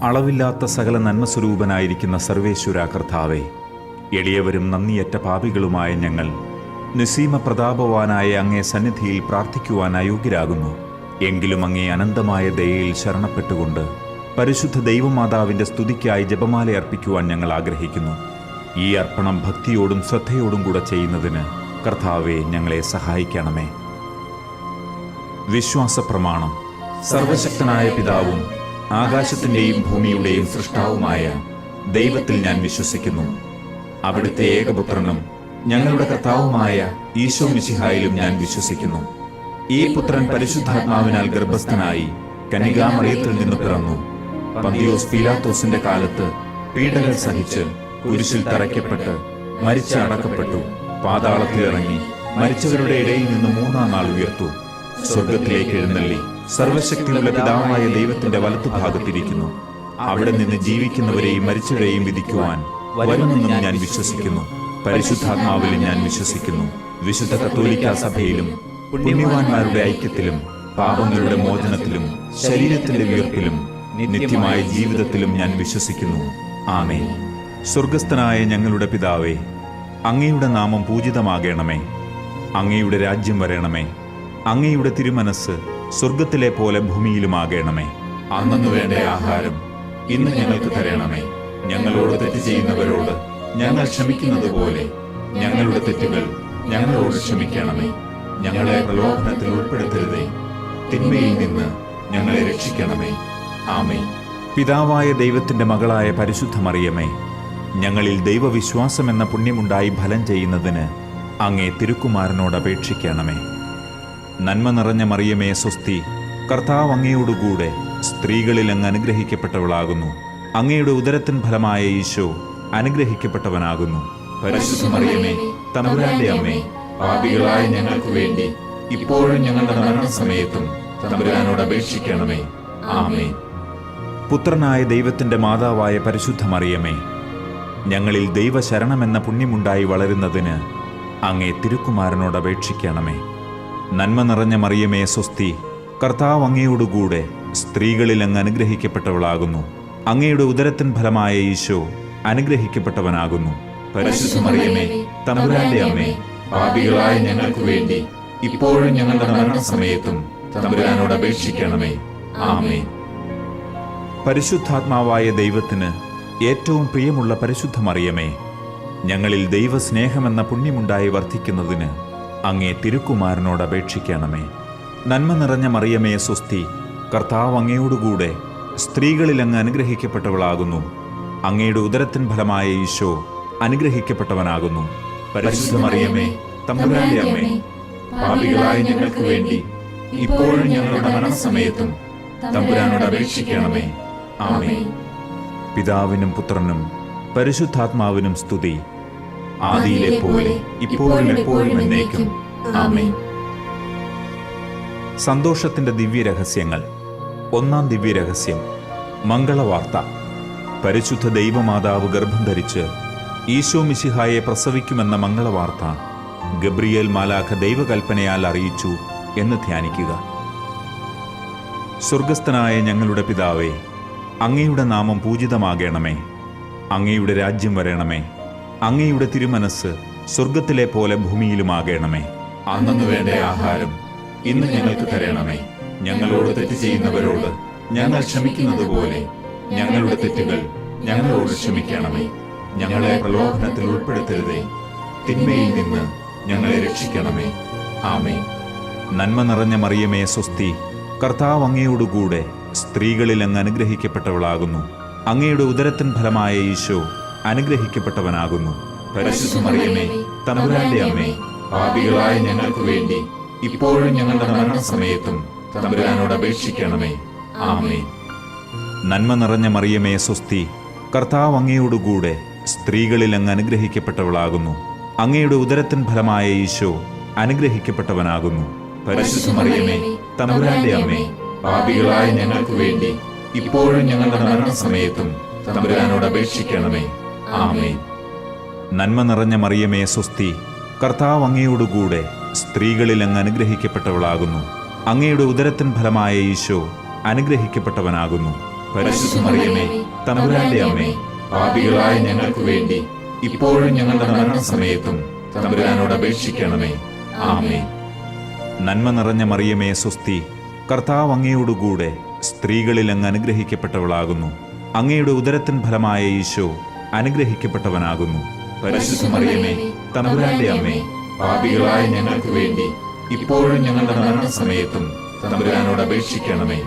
അളവില്ലാത്ത സകല നന്മസ്വരൂപനായിരിക്കുന്ന സർവേശ്വര കർത്താവേ, എളിയവരും നന്ദിയറ്റ പാപികളുമായ ഞങ്ങൾ നിസീമ പ്രതാപവാനായ അങ്ങേ സന്നിധിയിൽ പ്രാർത്ഥിക്കുവാൻ അയോഗ്യരാകുന്നു. എങ്കിലും അങ്ങേ അനന്തമായ ദയയിൽ ശരണപ്പെട്ടുകൊണ്ട് പരിശുദ്ധ ദൈവമാതാവിൻ്റെ സ്തുതിക്കായി ജപമാല അർപ്പിക്കുവാൻ ഞങ്ങൾ ആഗ്രഹിക്കുന്നു. ഈ അർപ്പണം ഭക്തിയോടും ശ്രദ്ധയോടും കൂടെ ചെയ്യുന്നതിന് കർത്താവെ ഞങ്ങളെ സഹായിക്കണമേ. വിശ്വാസ പ്രമാണം. സർവശക്തനായ പിതാവും ആകാശത്തിൻ്റെയും ഭൂമിയുടെയും സൃഷ്ടാവുമായ ദൈവത്തിൽ ഞാൻ വിശ്വസിക്കുന്നു. അവിടുത്തെ ഏകപുത്രനും ഞങ്ങളുടെ കർത്താവുമായ ഈശോ മിശിഹായിലും ഞാൻ വിശ്വസിക്കുന്നു. ഈ പുത്രൻ പരിശുദ്ധാത്മാവിനാൽ ഗർഭസ്ഥനായി കന്യകാമറിയത്തിൽ നിന്ന് പിറന്നു. പന്തിയോസ് പീലാത്തോസിന്റെ കാലത്ത് പീഡകൾ സഹിച്ച് കുരിശിൽ തറയ്ക്കപ്പെട്ട് മരിച്ച് അടക്കപ്പെട്ടു. പാതാളത്തിലിറങ്ങി മരിച്ചവരുടെ ഇടയിൽ നിന്ന് മൂന്നാം നാൾ ഉയർത്തു. സ്വർഗത്തിലേക്ക് എഴുന്നള്ളി സർവശക്തിയുള്ള പിതാവായ ദൈവത്തിന്റെ വലത്തുഭാഗത്തിരിക്കുന്നു. അവിടെ നിന്ന് ജീവിക്കുന്നവരെയും മരിച്ചവരെയും വിധിക്കുവാൻ വരുമെന്നും ഞാൻ വിശ്വസിക്കുന്നു. പരിശുദ്ധാത്മാവിലും ഞാൻ വിശ്വസിക്കുന്നു. വിശുദ്ധ കത്തോലിക്കാ സഭയിലും പുണ്യവാന്മാരുടെ ഐക്യത്തിലും പാപങ്ങളുടെ മോചനത്തിലും ശരീരത്തിന്റെ ഉയർപ്പിലും നിത്യമായ ജീവിതത്തിലും ഞാൻ വിശ്വസിക്കുന്നു. ആമേൻ. സ്വർഗസ്ഥനായ ഞങ്ങളുടെ പിതാവേ, അങ്ങയുടെ നാമം പൂജിതമാകണമേ. അങ്ങയുടെ രാജ്യം വരണമേ. അങ്ങയുടെ തിരുമനസ് സ്വർഗത്തിലെ പോലെ ഭൂമിയിലുമാകണമേ. അന്നു വേണ്ട ആഹാരം ഇന്ന് ഞങ്ങൾക്ക് തരണമേ. ഞങ്ങളോട് തെറ്റ് ചെയ്യുന്നവരോട് ഞങ്ങൾ ക്ഷമിക്കുന്നത് പോലെ ഞങ്ങളുടെ തെറ്റുകൾ ഞങ്ങളോട് ക്ഷമിക്കണമേ. ഞങ്ങളെ പ്രലോഭനത്തിൽ ഉൾപ്പെടുത്തരുതേ, തിന്മയിൽ നിന്ന് ഞങ്ങളെ രക്ഷിക്കണമേ. ആമേൻ. പിതാവായ ദൈവത്തിന്റെ മകളായ പരിശുദ്ധ മറിയമേ, ഞങ്ങളിൽ ദൈവവിശ്വാസം എന്ന പുണ്യമുണ്ടായി ഫലം ചെയ്യുന്നതിന് അങ്ങേ തിരുക്കുമാരനോട് അപേക്ഷിക്കണമേ. നന്മ നിറഞ്ഞ മറിയമേ സ്വസ്തി, കർത്താവ് അങ്ങയോടുകൂടെ സ്ത്രീകളിൽ അങ്ങ് അനുഗ്രഹിക്കപ്പെട്ടവളാകുന്നു. അങ്ങയുടെ ഉദരത്തിൻ ഫലമായ ഈശോ അനുഗ്രഹിക്കപ്പെട്ടവനാകുന്നു. പരിശുദ്ധ മറിയമേ, തമ്പുരാന്റെ അമ്മേ, പാപികളായ ഞങ്ങൾക്ക് വേണ്ടി ഇപ്പോഴും ഞങ്ങളുടെ മരണസമയത്തും തമ്പുരാനോട് അപേക്ഷിക്കണമേ. ആമേൻ. പുത്രനായ ദൈവത്തിന്റെ മാതാവായ പരിശുദ്ധ മറിയമേ, ഞങ്ങളിൽ ദൈവശരണമെന്ന പുണ്യമുണ്ടായി വളരുന്നതിന് അങ്ങേ തിരുക്കുമാരനോട് അപേക്ഷിക്കണമേ. നന്മ നിറഞ്ഞ മറിയമേ സ്വസ്തി, കർത്താവ് അങ്ങയോടുകൂടെ സ്ത്രീകളിൽ അങ്ങ് അനുഗ്രഹിക്കപ്പെട്ടവളാകുന്നു. അങ്ങയുടെ ഉദരത്തിൻ ഫലമായ ഈശോ അനുഗ്രഹിക്കപ്പെട്ടവനാകുന്നു. പരിശുദ്ധ മറിയമേ, തമ്പുരാന്റെ അമ്മേ, പാപികളായ ഞങ്ങൾക്ക് വേണ്ടി ഇപ്പോഴും ഞങ്ങളുടെ മരണസമയത്തും തമ്പുരാനോട് അപേക്ഷിക്കണമേ. ആമേൻ. പരിശുദ്ധാത്മാവായ ദൈവത്തിന് ഏറ്റവും പ്രിയമുള്ള പരിശുദ്ധ മറിയമേ, ഞങ്ങളിൽ ദൈവസ്നേഹമെന്ന പുണ്യമുണ്ടായി വർദ്ധിക്കുന്നതിന് അങ്ങേ തിരുക്കുമാരനോട് അപേക്ഷിക്കണമേ. നന്മ നിറഞ്ഞ മറിയമേ സ്വസ്തി, കർത്താവ് അങ്ങയോടുകൂടെ സ്ത്രീകളിൽ അങ്ങ് അനുഗ്രഹിക്കപ്പെട്ടവളാകുന്നു. അങ്ങയുടെ ഉദരത്തിൻ ഫലമായ ഈശോ അനുഗ്രഹിക്കപ്പെട്ടവനാകുന്നു. പരിശുദ്ധ മറിയമേ, തമ്പുരാന്റെ അമ്മേ, പാപികളായ ഞങ്ങൾക്ക് വേണ്ടി ഇപ്പോഴും ഞങ്ങളുടെ മരണസമയത്തും തമ്പുരാനോട് അപേക്ഷിക്കണമേ. ആമേൻ. പിതാവിനും പുത്രനും പരിശുദ്ധാത്മാവിനും സ്തുതി, ആദിയിലെ പോലെ ഇപ്പോഴും എപ്പോഴും എന്നേക്കും. ആമേൻ. സന്തോഷത്തിന്റെ ദിവ്യരഹസ്യങ്ങൾ. ഒന്നാം ദിവ്യരഹസ്യം, മംഗളവാർത്ത. പരിശുദ്ധ ദൈവമാതാവ് ഗർഭം ധരിച്ച് ഈശോ മിശിഹായെ പ്രസവിക്കുമെന്ന മംഗളവാർത്ത ഗബ്രിയേൽ മാലാഖ ദൈവകൽപ്പനയാൽ അറിയിച്ചു എന്ന് ധ്യാനിക്കുക. സ്വർഗസ്ഥനായ ഞങ്ങളുടെ പിതാവേ, അങ്ങയുടെ നാമം പൂജിതമാകണമേ. അങ്ങയുടെ രാജ്യം വരണമേ. അങ്ങയുടെ തിരുമനസ് സ്വർഗത്തിലെ പോലെ ഭൂമിയിലുമാകണമേ. അന്നു വേണ്ട ആഹാരം ഇന്ന് ഞങ്ങൾക്ക് തരണമേ. ഞങ്ങളോട് തെറ്റ് ചെയ്യുന്നവരോട് ഞങ്ങൾ ക്ഷമിക്കുന്നത് പോലെ ഞങ്ങളുടെ തെറ്റുകൾ ഞങ്ങളോട് ക്ഷമിക്കണമേ. ഞങ്ങളെ പ്രലോഭനത്തിൽ ഉൾപ്പെടുത്തരുതേ, തിന്മയിൽ നിന്ന് ഞങ്ങളെ രക്ഷിക്കണമേ. ആമേൻ. നന്മ നിറഞ്ഞ മറിയമേ സ്വസ്തി, കർത്താവ് അങ്ങയോടുകൂടെ സ്ത്രീകളിൽ അങ്ങ് അനുഗ്രഹിക്കപ്പെട്ടവളാകുന്നു. അങ്ങയുടെ ഉദരത്തിൻ ഫലമായ ഈശോ അനുഗ്രഹിക്കപ്പെട്ടവനാകുന്നു. പരിശുദ്ധ മറിയമേ, തമ്പുരാന്റെ അമ്മേ, പാപികളായ ഞങ്ങൾക്ക് വേണ്ടി ഇപ്പോഴും ഞങ്ങളുടെ മരണസമയത്തും തമ്പുരാനോട് അപേക്ഷിക്കണമേ. ആമേൻ. നന്മ നിറഞ്ഞ മറിയമേ സ്വസ്തി, കർത്താവ് അങ്ങയോടുകൂടെ സ്ത്രീകളിൽ അങ്ങ് അനുഗ്രഹിക്കപ്പെട്ടവളാകുന്നു. അങ്ങയുടെ ഉദരത്തിൻ ഫലമായ ഈശോ അനുഗ്രഹിക്കപ്പെട്ടവനാകുന്നു. പരിശുദ്ധ മറിയമേ, തമ്പുരാന്റെ അമ്മേ, പാപികളായ ഞങ്ങൾക്ക് വേണ്ടി ഇപ്പോഴും ഞങ്ങളുടെ മരണസമയത്തും തമ്പുരാനോട് അപേക്ഷിക്കണമേ. ആമേൻ. നന്മ നിറഞ്ഞ മറിയമേ സ്വസ്തി, കർത്താവ് അങ്ങയോടുകൂടെ സ്ത്രീകളിൽ അങ്ങ് അനുഗ്രഹിക്കപ്പെട്ടവളാകുന്നു. അങ്ങയുടെ ഉദരത്തിൻ ഫലമായ ഈശോ അനുഗ്രഹിക്കപ്പെട്ടവനാകുന്നു. പരിശുദ്ധ മറിയമേ തമ്പുരാന്റെ അമ്മേ, പാപികളായ ഞങ്ങൾക്ക് വേണ്ടി ഇപ്പോഴും ഞങ്ങളുടെ മരണസമയത്തും തമ്പുരാനോട് അപേക്ഷിക്കണമേ. ആമേൻ. നന്മ നിറഞ്ഞ മറിയമേ സ്വസ്തി, കർത്താവ് അങ്ങയോടുകൂടെ സ്ത്രീകളിൽ അങ്ങ് അനുഗ്രഹിക്കപ്പെട്ടവളാകുന്നു. അങ്ങയുടെ ഉദരത്തിൻ ഫലമായ ഈശോ അനുഗ്രഹിക്കപ്പെട്ടവനാകുന്നു. പരിശുദ്ധ മറിയമേ തമ്പുരാന്റെ അമ്മേ, പാപികളായ ഞങ്ങൾക്ക് വേണ്ടി ഇപ്പോഴും ഞങ്ങളുടെ മരണസമയത്തും തമ്പുരാനോട് അപേക്ഷിക്കണമേ.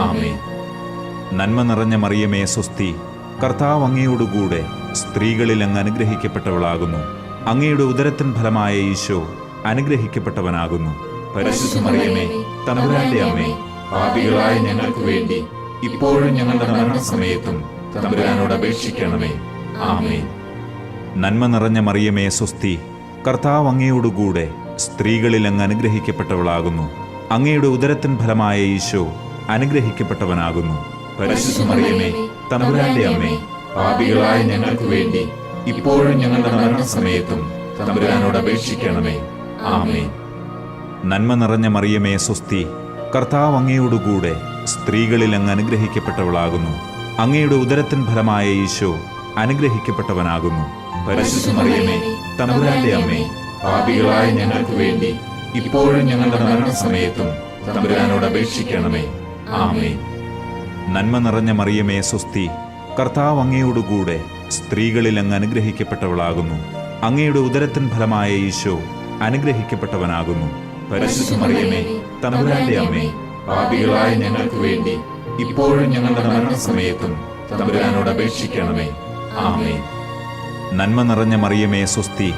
ആമേൻ. നന്മ നിറഞ്ഞ മറിയമേ സ്വസ്തി, കർത്താവ് അങ്ങയോടുകൂടെ സ്ത്രീകളിൽ അങ്ങ് അനുഗ്രഹിക്കപ്പെട്ടവളാകുന്നു. അങ്ങയുടെ ഉദരത്തിൻ ഫലമായ ഈശോ അനുഗ്രഹിക്കപ്പെട്ടവനാകുന്നു. പരിശുദ്ധ മറിയമേ തമ്പുരാന്റെ അമ്മേ, പാപികളായ ഞങ്ങൾക്ക് വേണ്ടി ഇപ്പോഴും ഞങ്ങളുടെ മരണസമയത്തും തമ്പുരാനോട് അപേക്ഷിക്കണമേ. ആമേൻ. നന്മ നിറഞ്ഞ മറിയമേ സ്വസ്തി, കർത്താവ് അങ്ങയോടുകൂടെ സ്ത്രീകളിൽ അങ്ങ് അനുഗ്രഹിക്കപ്പെട്ടവളാകുന്നു. അങ്ങയുടെ ഉദരത്തിൻ ഫലമായ ഈശോ അനുഗ്രഹിക്കപ്പെട്ടവനാകുന്നു. പരിശുദ്ധ മറിയമേ തമ്പുരാന്റെ അമ്മേ, പാപികളായ ഞങ്ങൾക്ക് വേണ്ടി ഇപ്പോഴും ഞങ്ങളുടെ മരണസമയത്തും തമ്പുരാനോട് അപേക്ഷിക്കണമേ. ആമേൻ. നന്മ നിറഞ്ഞ മറിയമേ സ്വസ്തി, കർത്താവ് അങ്ങയോടുകൂടെ സ്ത്രീകളിൽ അങ്ങ് അനുഗ്രഹിക്കപ്പെട്ടവളാകുന്നു. അങ്ങയുടെ ഉദരത്തിൻ ഫലമായ ഈശോ അനുഗ്രഹിക്കപ്പെട്ടവനാകുന്നു. പരിശുദ്ധ മറിയമേ തമ്പുരാന്റെ അമ്മേ, പാപികളായ ഞങ്ങൾക്ക് വേണ്ടി ഇപ്പോഴും ഞങ്ങളുടെ മരണസമയത്തും തമ്പുരാനോട് അപേക്ഷിക്കണമേ. ആമേൻ. നന്മ നിറഞ്ഞ മറിയമേ സ്വസ്തി, കർത്താവ് അങ്ങയോടുകൂടെ സ്ത്രീകളിൽ അങ്ങ് അനുഗ്രഹിക്കപ്പെട്ടവളാകുന്നു. അങ്ങയുടെ ഉദരത്തിൻ ഫലമായ ഈശോ അനുഗ്രഹിക്കപ്പെട്ടവനാകുന്നു. പരിശുദ്ധ മറിയമേ തമ്പുരാന്റെ അമ്മേ, പാപികളായ ഞങ്ങൾക്ക് വേണ്ടി ഇപ്പോഴും ഞങ്ങളുടെ മരണസമയത്തും തമ്പുരാനോട് അപേക്ഷിക്കണമേ. ആമേൻ. നന്മ നിറഞ്ഞ മറിയമേ സ്വസ്തി,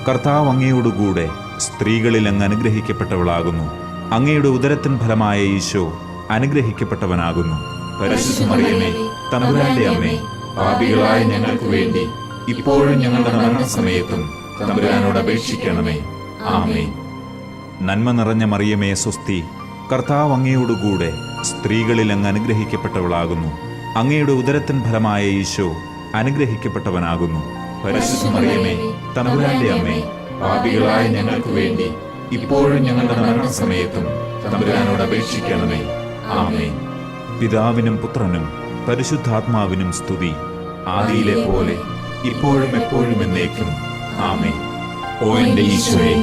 കർത്താവ് അങ്ങയോടുകൂടെ സ്ത്രീകളിൽ അങ്ങ് അനുഗ്രഹിക്കപ്പെട്ടവളാകുന്നു. അങ്ങയുടെ ഉദരത്തിൻ ഫലമായ ഈശോ അനുഗ്രഹിക്കപ്പെട്ടവനാകുന്നു. പരിശുദ്ധ മറിയമേ തമ്പുരാന്റെ അമ്മേ, പാപികളായ ഞങ്ങൾക്ക് വേണ്ടി ഇപ്പോഴും ഞങ്ങളുടെ മരണസമയത്തും തമ്പുരാനോട് അപേക്ഷിക്കണമേ. ആമേൻ. നന്മ നിറഞ്ഞ മറിയമേ സ്വസ്തി, കർത്താവ് അങ്ങയോടുകൂടെ സ്ത്രീകളിൽ അങ്ങ് അനുഗ്രഹിക്കപ്പെട്ടവളാകുന്നു. അങ്ങയുടെ ഉദരത്തിൻ ഫലമായ ഈശോ അനുഗ്രഹിക്കപ്പെട്ടവനാകുന്നു. പരിശുദ്ധ മറിയമേ തമ്പുരാന്റെ അമ്മേ, പാപികളായ ഞങ്ങൾക്ക് വേണ്ടി ഇപ്പോഴും ഞങ്ങളുടെ മരണസമയത്തും തമ്പുരാനോട് അപേക്ഷിക്കണമേ. ആമേൻ. പിതാവിനും പുത്രനും പരിശുദ്ധാത്മാവിനും സ്തുതി, ആദിയിലെ പോലെ ഇപ്പോഴും എപ്പോഴും എന്നേക്കും. ആമേൻ. ഓ എന്റെ ഈശോയെ,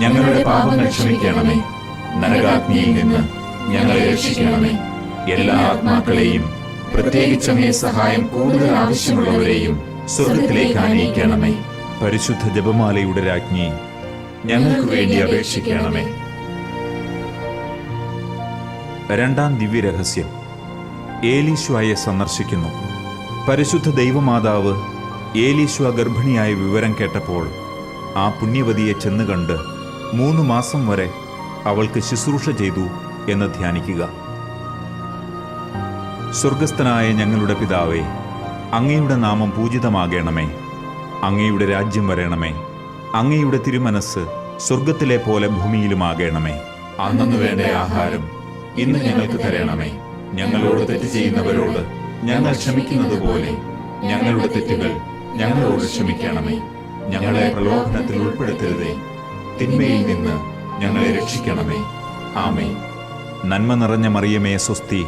ഞങ്ങളുടെ പാപങ്ങൾ ക്ഷമിക്കണമേ. നരകാഗ്നിയിൽ നിന്ന് ഞങ്ങളെ രക്ഷിക്കണമേ. എല്ലാ ആത്മാക്കളെയും, പ്രത്യേകിച്ച് അങ്ങേ സഹായം കൂടുതൽ ആവശ്യമുള്ളവരെയും സ്വർഗത്തിലേക്ക് ആനയിക്കണമേ. പരിശുദ്ധ ജപമാലയുടെ രാജ്ഞി, ഞങ്ങൾക്ക് വേണ്ടി അപേക്ഷിക്കണമേ. രണ്ടാം ദിവ്യരഹസ്യം, ഏലീശ്വയെ സന്ദർശിക്കുന്നു. പരിശുദ്ധ ദൈവമാതാവ് ഏലീശ്വ ഗർഭിണിയായ വിവരം കേട്ടപ്പോൾ ആ പുണ്യവതിയെ ചെന്ന് കണ്ട് 3 മാസം വരെ അവൾക്ക് ശുശ്രൂഷ ചെയ്തു എന്ന് ധ്യാനിക്കുക. സ്വർഗസ്ഥനായ ഞങ്ങളുടെ പിതാവേ, അങ്ങയുടെ നാമം പൂജിതമാകണമേ. അങ്ങയുടെ രാജ്യം വരണമേ. അങ്ങയുടെ തിരുമനസ് സ്വർഗത്തിലെ പോലെ ഭൂമിയിലുമാകണമേ. അന്നു വേണ്ട ആഹാരം ഇന്ന് ഞങ്ങൾക്ക് തരണമേ. ഞങ്ങളോട് തെറ്റ് ചെയ്യുന്നവരോട് ഞങ്ങൾ ക്ഷമിക്കുന്നത് പോലെ ഞങ്ങളുടെ തെറ്റുകൾ ഞങ്ങളോട് ക്ഷമിക്കണമേ. ഞങ്ങളെ പ്രലോഭനത്തിൽ ഉൾപ്പെടുത്തരുതേ, തിന്മയിൽ നിന്ന് ഞങ്ങളെ രക്ഷിക്കണമേ. ആമേൻ. നന്മ നിറഞ്ഞ മറിയമേ സ്വസ്തി,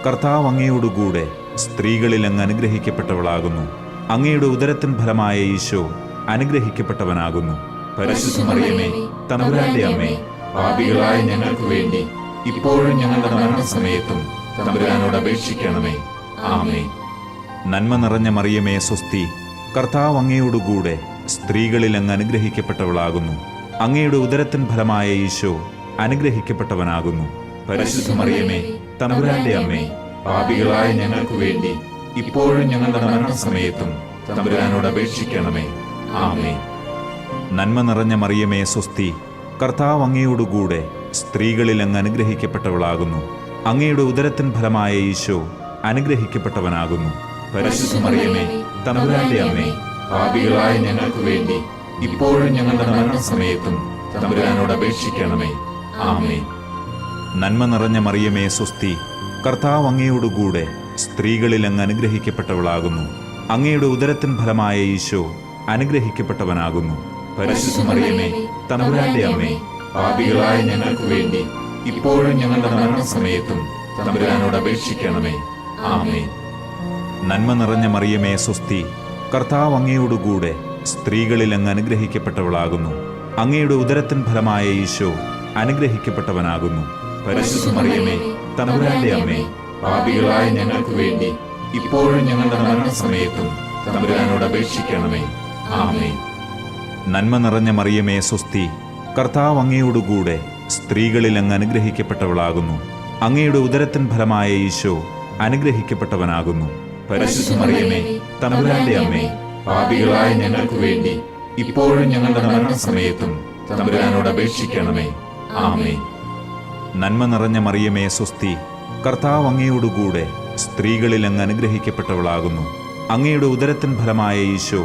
കർത്താവ് അങ്ങയോടുകൂടെ സ്ത്രീകളിൽ അങ്ങ് അനുഗ്രഹിക്കപ്പെട്ടവളാകുന്നു. അങ്ങയുടെ ഉദരത്തിൻ ഫലമായ ഈശോ അനുഗ്രഹിക്കപ്പെട്ടവനാകുന്നു. പരിശുദ്ധ മറിയമേ തമ്പുരാന്റെ അമ്മേ, പാപികളായ ഞങ്ങൾക്ക് വേണ്ടി ഇപ്പോഴും ഞങ്ങളുടെ മരണസമയത്തും തമ്പുരാനോട് അപേക്ഷിക്കണമേ. ആമേൻ. നന്മ നിറഞ്ഞ മറിയമേ സ്വസ്തി, കർത്താവ് അങ്ങയോടുകൂടെ സ്ത്രീകളിൽ അങ്ങ് അനുഗ്രഹിക്കപ്പെട്ടവളാകുന്നു. അങ്ങയുടെ ഉദരത്തിൻ ഫലമായ ഈശോ അനുഗ്രഹിക്കപ്പെട്ടവനാകുന്നു. പരിശുദ്ധ മറിയമേ തമ്പുരാന്റെ അമ്മേ, പാപികളായ ഞങ്ങൾക്ക് വേണ്ടി ഇപ്പോഴും ഞങ്ങളുടെ മരണസമയത്തും തമ്പുരാനോട് അപേക്ഷിക്കണമേ. ആമേൻ. നന്മ നിറഞ്ഞ മറിയമേ സ്വസ്തി, കർത്താവ് അങ്ങയോടുകൂടെ സ്ത്രീകളിൽ അങ്ങ് അനുഗ്രഹിക്കപ്പെട്ടവളാകുന്നു. അങ്ങയുടെ ഉദരത്തിൻ ഫലമായ ഈശോ അനുഗ്രഹിക്കപ്പെട്ടവനാകുന്നു. പരിശുദ്ധ മറിയമേ തമ്പുരാന്റെ അമ്മേ, പാപികളായ ഞങ്ങൾക്ക് വേണ്ടി ഇപ്പോഴും ഞങ്ങളുടെ മരണസമയത്തും തമ്പുരാനോട് അപേക്ഷിക്കണമേ. ആമേൻ. നന്മ നിറഞ്ഞ മറിയമേ സ്വസ്തി, കർത്താവ് അങ്ങയോടുകൂടെ സ്ത്രീകളിൽ അങ്ങ് അനുഗ്രഹിക്കപ്പെട്ടവളാകുന്നു. അങ്ങയുടെ ഉദരത്തിൻ ഫലമായ ഈശോ അനുഗ്രഹിക്കപ്പെട്ടവനാകുന്നു. പരിശുദ്ധ മറിയമേ തമ്പുരാന്റെ അമ്മേ, പാപികളായ ഞങ്ങൾക്ക് വേണ്ടി ഇപ്പോഴും ഞങ്ങളുടെ മരണസമയത്തും തമ്പുരാനോട് അപേക്ഷിക്കണമേ. ആമേൻ. നന്മ നിറഞ്ഞ മറിയമേ സ്വസ്തി, കർത്താവ് അങ്ങയോടുകൂടെ സ്ത്രീകളിൽ അങ്ങ് അനുഗ്രഹിക്കപ്പെട്ടവളാകുന്നു. അങ്ങയുടെ ഉദരത്തിൻ ഫലമായ ഈശോ അനുഗ്രഹിക്കപ്പെട്ടവനാകുന്നു. പരിശുദ്ധ മറിയമേ, തമ്പുരാന്റെ അമ്മേ, പാപികളായ ഞങ്ങൾക്ക് വേണ്ടി ഇപ്പോഴും ഞങ്ങളുടെ മരണസമയത്തും തമ്പുരാനോട് അപേക്ഷിക്കണമേ. ആമേൻ. നന്മ നിറഞ്ഞ മറിയമേ സ്വസ്തി, കർത്താവ് അങ്ങയോടുകൂടെ സ്ത്രീകളിൽ അങ്ങ് അനുഗ്രഹിക്കപ്പെട്ടവളാകുന്നു. അങ്ങയുടെ ഉദരത്തിൻ ഫലമായ ഈശോ അനുഗ്രഹിക്കപ്പെട്ടവനാകുന്നു. പരിശുദ്ധ മറിയമേ, തമ്പുരാന്റെ അമ്മേ, പാപികളായ ഞങ്ങൾക്ക് വേണ്ടി ഇപ്പോഴും ഞങ്ങളുടെ മരണസമയത്തും തമ്പുരാനോട് അപേക്ഷിക്കണമേ. ആമേൻ. നന്മ നിറഞ്ഞ മറിയമേ സ്വസ്തി, കർത്താവ് അങ്ങയോടുകൂടെ സ്ത്രീകളിൽ അങ്ങ് അനുഗ്രഹിക്കപ്പെട്ടവളാകുന്നു. അങ്ങയുടെ ഉദരത്തിൻ ഫലമായ ഈശോ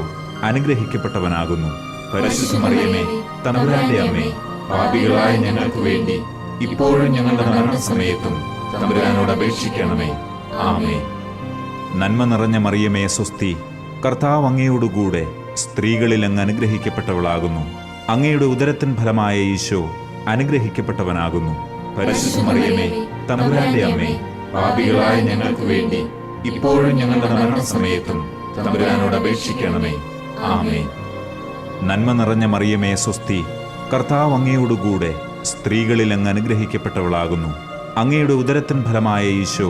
അനുഗ്രഹിക്കപ്പെട്ടവനാകുന്നു. പരിശുദ്ധ മറിയമേ, തമ്പുരാന്റെ അമ്മേ, പാപികളായ ഞങ്ങൾക്ക് വേണ്ടി ഇപ്പോഴും ഞങ്ങളുടെ മരണസമയത്തും തമ്പുരാനോട് അപേക്ഷിക്കണമേ. ആമേൻ. നന്മ നിറഞ്ഞ മറിയമേ സ്വസ്തി, കർത്താവ് അങ്ങയോടുകൂടെ സ്ത്രീകളിൽ അങ്ങ് അനുഗ്രഹിക്കപ്പെട്ടവളാകുന്നു. അങ്ങയുടെ ഉദരത്തിൻ ഫലമായ ഈശോ അനുഗ്രഹിക്കപ്പെട്ടവനാകുന്നു. പരിശുദ്ധ മറിയമേ, തമ്പുരാന്റെ അമ്മേ, പാപികളായ ഞങ്ങൾക്ക് വേണ്ടി ഇപ്പോഴും ഞങ്ങളുടെ മരണസമയത്തും തമ്പുരാനോട് അപേക്ഷിക്കണമേ. ആമേൻ. നന്മ നിറഞ്ഞ മറിയമേ സ്വസ്തി, കർത്താവ് അങ്ങയോടുകൂടെ സ്ത്രീകളിൽ അങ്ങ് അനുഗ്രഹിക്കപ്പെട്ടവളാകുന്നു. അങ്ങയുടെ ഉദരത്തിൻ ഫലമായ ഈശോ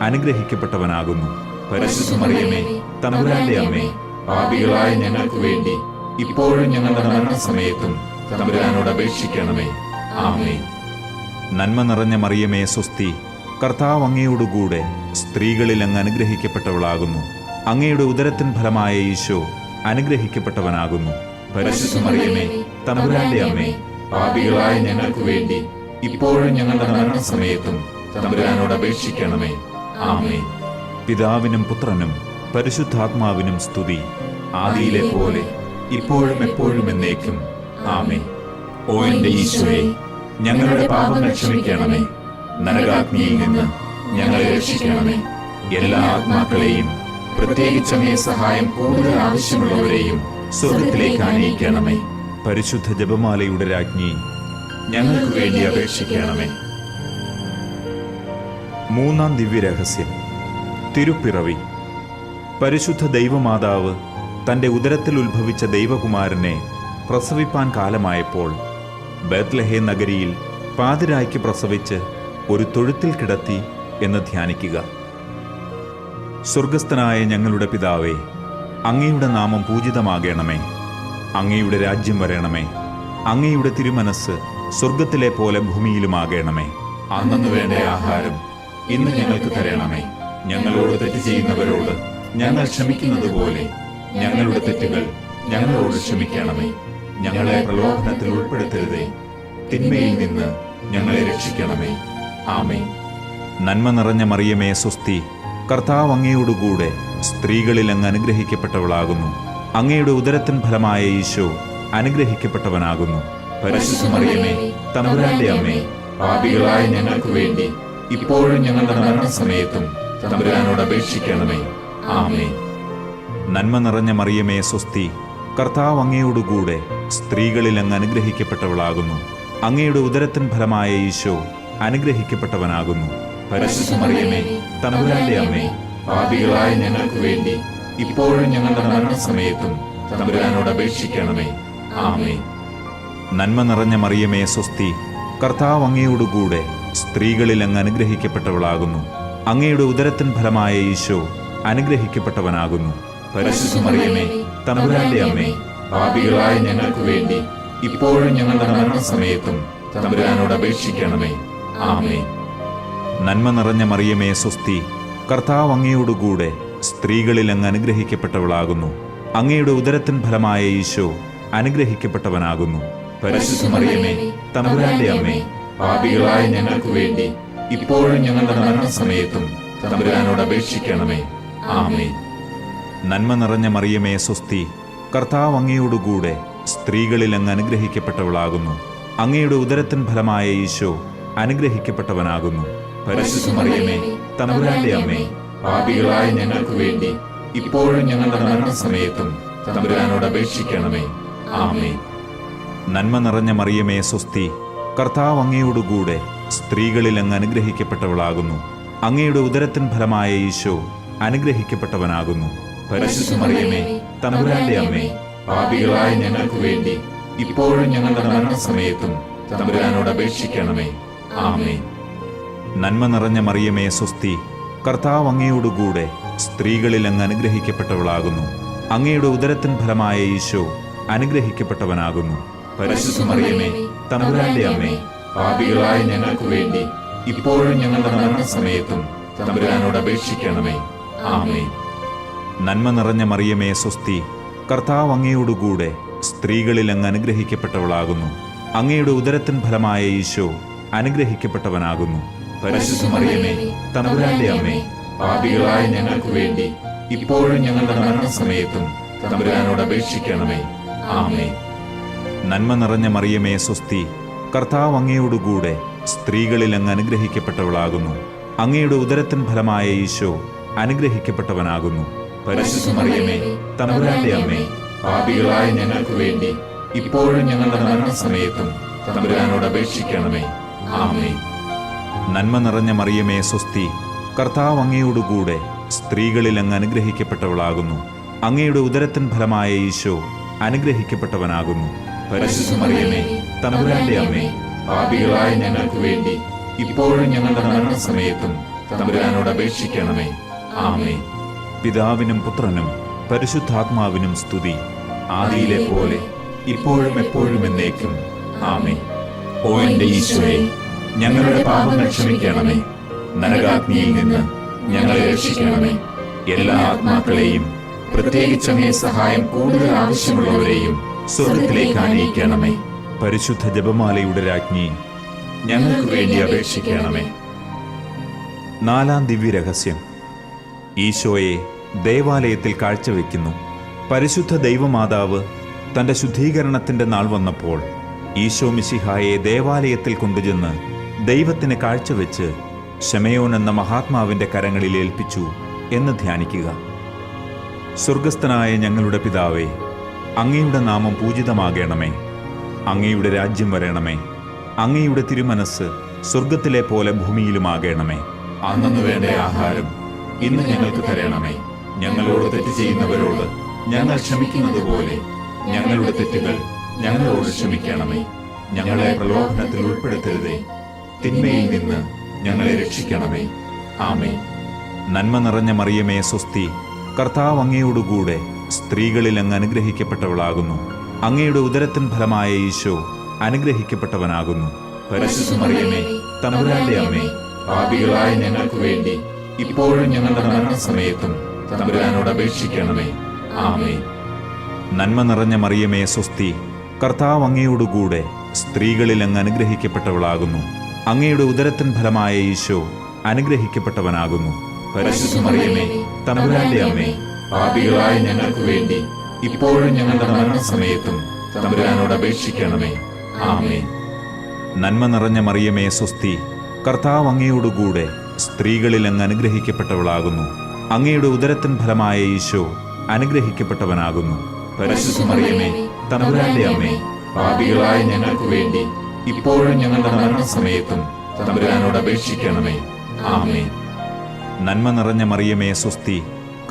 അനുഗ്രഹിക്കപ്പെട്ടവനാകുന്നു. പരിശുദ്ധ മറിയമേ, തമ്പുരാന്റെ അമ്മേ, പാപികളായ ഞങ്ങൾക്ക് വേണ്ടി ഇപ്പോഴും ഞങ്ങളുടെ മരണസമയത്തും തമ്പുരാനോട് അപേക്ഷിക്കണമേ. ആമേൻ. നന്മ നിറഞ്ഞ മറിയമേ സ്വസ്തി, കർത്താവ് അങ്ങയോടുകൂടെ സ്ത്രീകളിൽ അങ്ങ് അനുഗ്രഹിക്കപ്പെട്ടവളാകുന്നു. അങ്ങയുടെ ഉദരത്തിൻ ഫലമായ ഈശോ അനുഗ്രഹിക്കപ്പെട്ടവനാകുന്നു. പരിശുദ്ധ മറിയമേ, തമ്പുരാന്റെ അമ്മേ, പാപികളായ ഞങ്ങൾക്ക് വേണ്ടി ഇപ്പോഴും ഞങ്ങളുടെ മരണസമയത്തും തമ്പുരാനോട് അപേക്ഷിക്കണമേ. ആമേൻ. പിതാവിനും പുത്രനും പരിശുദ്ധാത്മാവിനും സ്തുതി, ആദിയിലെ പോലെ ഇപ്പോഴും എപ്പോഴും എന്നേക്കും. ആമേൻ. ഓ എന്റെ ഈശോയെ, ഞങ്ങളുടെ പാപങ്ങൾ ക്ഷമിക്കണമേ. നരകാഗ്നിയിൽ നിന്ന് ഞങ്ങളെ രക്ഷിക്കണമേ. എല്ലാ ആത്മാക്കളെയും, പ്രത്യേകിച്ച് അങ്ങേ സഹായം കൂടുതൽ ആവശ്യമുള്ളവരെയും സ്വർഗത്തിലേക്ക് ആനയിക്കണമേ. പരിശുദ്ധ ജപമാലയുടെ രാജ്ഞി, ഞങ്ങൾക്ക് വേണ്ടി അപേക്ഷിക്കണമേ. മൂന്നാം ദിവ്യരഹസ്യം, തിരുപ്പിറവി. പരിശുദ്ധ ദൈവമാതാവ് തന്റെ ഉദരത്തിൽ ഉത്ഭവിച്ച ദൈവകുമാരനെ പ്രസവിപ്പാൻ കാലമായപ്പോൾ ബേത്ലഹേം നഗരിയിൽ പാതിരായ്ക്ക് പ്രസവിച്ച് ഒരു തൊഴുത്തിൽ കിടത്തി എന്ന് ധ്യാനിക്കുക. സ്വർഗസ്ഥനായ ഞങ്ങളുടെ പിതാവേ, അങ്ങയുടെ നാമം പൂജിതമാകണമേ. അങ്ങയുടെ രാജ്യം വരണമേ. അങ്ങയുടെ തിരുമനസ് സ്വർഗത്തിലെ പോലെ ഭൂമിയിലുമാകണമേ. അന്നു വേണ്ട ആഹാരം ഇന്ന് ഞങ്ങൾക്ക് തരണമേ. ഞങ്ങളോട് തെറ്റ് ചെയ്യുന്നവരോട് ഞങ്ങൾ ക്ഷമിക്കുന്നത് പോലെ ഞങ്ങളുടെ തെറ്റുകൾ ഞങ്ങളോട് ക്ഷമിക്കണമേ. ഞങ്ങളെ പ്രലോഭനത്തിൽ ഉൾപ്പെടുത്തരുതേ, തിന്മയിൽ നിന്ന് ഞങ്ങളെ രക്ഷിക്കണമേ. ആമേൻ. നന്മ നിറഞ്ഞ മറിയമേ സ്വസ്തി, കർത്താവ് അങ്ങയോടുകൂടെ സ്ത്രീകളിൽ അങ്ങ് അനുഗ്രഹിക്കപ്പെട്ടവളാകുന്നു. അങ്ങയുടെ ഉദരത്തിൻ ഫലമായ ഈശോ അനുഗ്രഹിക്കപ്പെട്ടവനാകുന്നു. പരിശുദ്ധ മറിയമേ, തമ്പുരാന്റെ അമ്മേ, പാപികളായ ഞങ്ങൾക്ക് വേണ്ടി ഇപ്പോഴും ഞങ്ങളുടെ മരണസമയത്തും തമ്പുരാനോട് അപേക്ഷിക്കണമേ. ആമേൻ. നന്മ നിറഞ്ഞ മറിയമേ സ്വസ്തി, കർത്താവ് അങ്ങയോടുകൂടെ സ്ത്രീകളിൽ അങ്ങ് അനുഗ്രഹിക്കപ്പെട്ടവളാകുന്നു. അങ്ങയുടെ ഉദരത്തിൻ ഫലമായ ഈശോ അനുഗ്രഹിക്കപ്പെട്ടവനാകുന്നു. പരിശുദ്ധ മറിയമേ, തമ്പുരാന്റെ അമ്മേ, പാപികളായ ഞങ്ങൾക്ക് വേണ്ടി ഇപ്പോഴും ഞങ്ങളുടെ മരണസമയത്തും തമ്പുരാനോട് അപേക്ഷിക്കണമേ. ആമേൻ. നന്മ നിറഞ്ഞ മറിയമേ സ്വസ്തി, കർത്താവ് അങ്ങയോടുകൂടെ സ്ത്രീകളിൽ അങ്ങ് അനുഗ്രഹിക്കപ്പെട്ടവളാകുന്നു. അങ്ങയുടെ ഉദരത്തിൻ ഫലമായ ഈശോ അനുഗ്രഹിക്കപ്പെട്ടവനാകുന്നു. പരിശുദ്ധ മറിയമേ, തമ്പുരാന്റെ അമ്മേ, പാപികളായ ഞങ്ങൾക്ക് വേണ്ടി ഇപ്പോഴും ഞങ്ങളുടെ മരണസമയത്തും തമ്പുരാനോട് അപേക്ഷിക്കണമേ. ആമേൻ. നന്മ നിറഞ്ഞ മറിയമേ സ്വസ്തി, കർത്താവ് അങ്ങയോടുകൂടെ സ്ത്രീകളിൽ അങ്ങ് അനുഗ്രഹിക്കപ്പെട്ടവളാകുന്നു. അങ്ങയുടെ ഉദരത്തിൻ ഫലമായ ഈശോ അനുഗ്രഹിക്കപ്പെട്ടവനാകുന്നു. പരിശുദ്ധ മറിയമേ, തമ്പുരാന്റെ അമ്മേ, പാപികളായ ഞങ്ങൾക്ക് വേണ്ടി ഇപ്പോഴും ഞങ്ങളുടെ മരണസമയത്തും തമ്പുരാനോട് അപേക്ഷിക്കണമേ. ആമേൻ. നന്മ നിറഞ്ഞ മറിയമേ സ്വസ്തി, കർത്താവ് അങ്ങയോടുകൂടെ സ്ത്രീകളിൽ അങ്ങ് അനുഗ്രഹിക്കപ്പെട്ടവളാകുന്നു. അങ്ങയുടെ ഉദരത്തിൻ ഫലമായ ഈശോ അനുഗ്രഹിക്കപ്പെട്ടവനാകുന്നു. പരിശുദ്ധ മറിയമേ, തമ്പുരാന്റെ അമ്മേ, പാപികളായ ഞങ്ങൾക്ക് വേണ്ടി ഇപ്പോഴും ഞങ്ങളുടെ മരണസമയത്തും തമ്പുരാനോട് അപേക്ഷിക്കണമേ. ആമേൻ. നന്മ നിറഞ്ഞ മറിയമേ സ്വസ്തി, കർത്താവ് അങ്ങയോടുകൂടെ സ്ത്രീകളിൽ അങ്ങ് അനുഗ്രഹിക്കപ്പെട്ടവളാകുന്നു. അങ്ങയുടെ ഉദരത്തിൻ ഫലമായ ഈശോ അനുഗ്രഹിക്കപ്പെട്ടവനാകുന്നു. പരിശുദ്ധ മറിയമേ, തമ്പുരാന്റെ അമ്മേ, പാപികളായ ഞങ്ങൾക്ക് വേണ്ടി ഇപ്പോഴും ഞങ്ങളുടെ മരണസമയത്തും തമ്പുരാനോട് അപേക്ഷിക്കണമേ. ആമേൻ. നന്മ നിറഞ്ഞ മറിയമേ, സ്വസ്തി. കർത്താവ് അങ്ങയോടുകൂടെ സ്ത്രീകളിൽ അങ്ങ് അനുഗ്രഹിക്കപ്പെട്ടവളാകുന്നു. അങ്ങയുടെ ഉദരത്തിൻ ഫലമായ ഈശോ അനുഗ്രഹിക്കപ്പെട്ടവനാകുന്നു. പരിശുദ്ധ മറിയമേ, തമ്പുരാന്റെ അമ്മേ, പാപികളായ ഞങ്ങൾക്ക് വേണ്ടി ഇപ്പോഴും ഞങ്ങളുടെ മരണസമയത്തും തമ്പുരാനോട് അപേക്ഷിക്കണമേ. ആമേൻ. നന്മ നിറഞ്ഞ മറിയമേ, സ്വസ്തി. കർത്താവ് അങ്ങയോടുകൂടെ സ്ത്രീകളിൽ അങ്ങ് അനുഗ്രഹിക്കപ്പെട്ടവളാകുന്നു. അങ്ങയുടെ ഉദരത്തിൻ ഫലമായ ഈശോ അനുഗ്രഹിക്കപ്പെട്ടവനാകുന്നു. പരിശുദ്ധ മറിയമേ, തമ്പുരാന്റെ അമ്മേ, പാപികളായ ഞങ്ങൾക്ക് വേണ്ടി ഇപ്പോഴും ഞങ്ങളുടെ മരണസമയത്തും തമ്പുരാനോട് അപേക്ഷിക്കണമേ. ആമേൻ. നന്മ നിറഞ്ഞ മറിയമേ, സ്വസ്തി. കർത്താവ് അങ്ങയോടുകൂടെ സ്ത്രീകളിൽ അങ്ങ് അനുഗ്രഹിക്കപ്പെട്ടവളാകുന്നു. അങ്ങയുടെ ഉദരത്തിൻ ഫലമായ ഈശോ അനുഗ്രഹിക്കപ്പെട്ടവനാകുന്നു. പരിശുദ്ധ മറിയമേ, തമ്പുരാന്റെ അമ്മേ, പാപികളായ ഞങ്ങൾക്ക് വേണ്ടി ഇപ്പോഴും ഞങ്ങളുടെ മരണസമയത്തും തമ്പുരാനോട് അപേക്ഷിക്കണമേ. ആമേൻ. നന്മ നിറഞ്ഞ മറിയമേ, സ്വസ്തി. കർത്താവ് അങ്ങയോടുകൂടെ സ്ത്രീകളിൽ അങ്ങ് അനുഗ്രഹിക്കപ്പെട്ടവളാകുന്നു. അങ്ങയുടെ ഉദരത്തിൻ ഫലമായ ഈശോ അനുഗ്രഹിക്കപ്പെട്ടവനാകുന്നു. പരിശുദ്ധ മറിയമേ, തമ്പുരാന്റെ അമ്മേ, പാപികളായ ഞങ്ങൾക്ക് വേണ്ടി ഇപ്പോഴും ഞങ്ങളുടെ മരണസമയത്തും തമ്പുരാനോട് അപേക്ഷിക്കണമേ. ആമേൻ. പിതാവിനും പുത്രനും പരിശുദ്ധാത്മാവിനും സ്തുതി. ആദിയിലെ പോലെ ഇപ്പോഴും എപ്പോഴും എന്നേക്കും. ആമേൻ. ഓ എന്റെ ഈശോയെ, ഞങ്ങളുടെ പാപങ്ങൾ ക്ഷമിക്കണമേ. നരകാഗ്നിയിൽ നിന്ന് ഞങ്ങളെ രക്ഷിക്കണമേ. എല്ലാ ആത്മാക്കളെയും, പ്രത്യേകിച്ച് അങ്ങേ സഹായം കൂടുതൽ ആവശ്യമുള്ളവരെയും സ്വർഗ്ഗത്തിലേക്ക് ആനയിക്കണമേ. പരിശുദ്ധ ജപമാലയുടെ രാജ്ഞി, ഞങ്ങൾക്ക് വേണ്ടി അപേക്ഷിക്കണമേ. നാലാം ദിവ്യരഹസ്യം. ഈശോയെ ദേവാലയത്തിൽ കാഴ്ചവെക്കുന്നു. പരിശുദ്ധ ദൈവമാതാവ് തന്റെ ശുദ്ധീകരണത്തിന്റെ നാൾ വന്നപ്പോൾ ഈശോ മിശിഹായെ ദേവാലയത്തിൽ കൊണ്ടുചെന്ന് ദൈവത്തിന് കാഴ്ചവെച്ച് ശമയോൻ എന്ന മഹാത്മാവിന്റെ കരങ്ങളിൽ ഏൽപ്പിച്ചു എന്ന് ധ്യാനിക്കുക. സ്വർഗസ്ഥനായ ഞങ്ങളുടെ പിതാവേ, അങ്ങയുടെ നാമം പൂജിതമാകണമേ. അങ്ങയുടെ രാജ്യം വരണമേ. അങ്ങയുടെ തിരുമനസ് സ്വർഗത്തിലെ പോലെ ഭൂമിയിലുമാകണമേ. അന്നന്ന് വേണ്ട ആഹാരം ഇന്ന് ഞങ്ങൾക്ക് തരണമേ. ഞങ്ങളോട് തെറ്റ് ചെയ്യുന്നവരോട് ഞങ്ങൾ ക്ഷമിക്കുന്നത് പോലെ ഞങ്ങളുടെ തെറ്റുകൾ ഞങ്ങളോട് ക്ഷമിക്കണമേ. ഞങ്ങളെ പ്രലോഭനത്തിൽ ഉൾപ്പെടുത്തരുതേ, തിന്മയിൽ നിന്ന് ഞങ്ങളെ രക്ഷിക്കണമേ. ആമേൻ. നന്മ നിറഞ്ഞ മറിയമേ, സ്വസ്തി. കർത്താവ് അങ്ങയോടുകൂടെ സ്ത്രീകളിൽ അങ്ങ് അനുഗ്രഹിക്കപ്പെട്ടവളാകുന്നു. അങ്ങയുടെ ഉദരത്തിൻ ഫലമായ ഈശോ അനുഗ്രഹിക്കപ്പെട്ടവനാകുന്നു. പരിശുദ്ധ മറിയമേ, തമ്പുരാന്റെ അമ്മേ, പാപികളായ ഞങ്ങൾക്ക് വേണ്ടി ഇപ്പോഴും ഞങ്ങളുടെ മരണസമയത്തും തമ്പുരാനോട് അപേക്ഷിക്കണമേ. ആമേൻ. നന്മ നിറഞ്ഞ മറിയമേ, സ്വസ്തി. കർത്താവ് അങ്ങയോടുകൂടെ സ്ത്രീകളിൽ അങ്ങ് അനുഗ്രഹിക്കപ്പെട്ടവളാകുന്നു. അങ്ങയുടെ ഉദരത്തിൻ ഫലമായ ഈശോ അനുഗ്രഹിക്കപ്പെട്ടവനാകുന്നു. പരിശുദ്ധ മറിയമേ, തമ്പുരാന്റെ അമ്മേ, പാപികളായ ഞങ്ങൾക്ക് വേണ്ടി ഇപ്പോഴും ഞങ്ങളുടെ മരണസമയത്തും തമ്പുരാനോട് അപേക്ഷിക്കണമേ. ആമേൻ. നന്മ നിറഞ്ഞ മറിയമേ, സ്വസ്തി. കർത്താവ് അങ്ങയോടുകൂടെ സ്ത്രീകളിൽ അങ്ങ് അനുഗ്രഹിക്കപ്പെട്ടവളാകുന്നു. അങ്ങയുടെ ഉദരത്തിൻ ഫലമായ ഈശോ അനുഗ്രഹിക്കപ്പെട്ടവനാകുന്നു. പരിശുദ്ധ മറിയമേ, തമ്പുരാന്റെ അമ്മേ, പാപികളായ ഞങ്ങൾക്ക് വേണ്ടി ഇപ്പോഴും ഞങ്ങളുടെ മരണസമയത്തും തമ്പുരാനോട് അപേക്ഷിക്കണമേ. ആമേൻ. നന്മ നിറഞ്ഞ മറിയമേ, സ്വസ്തി.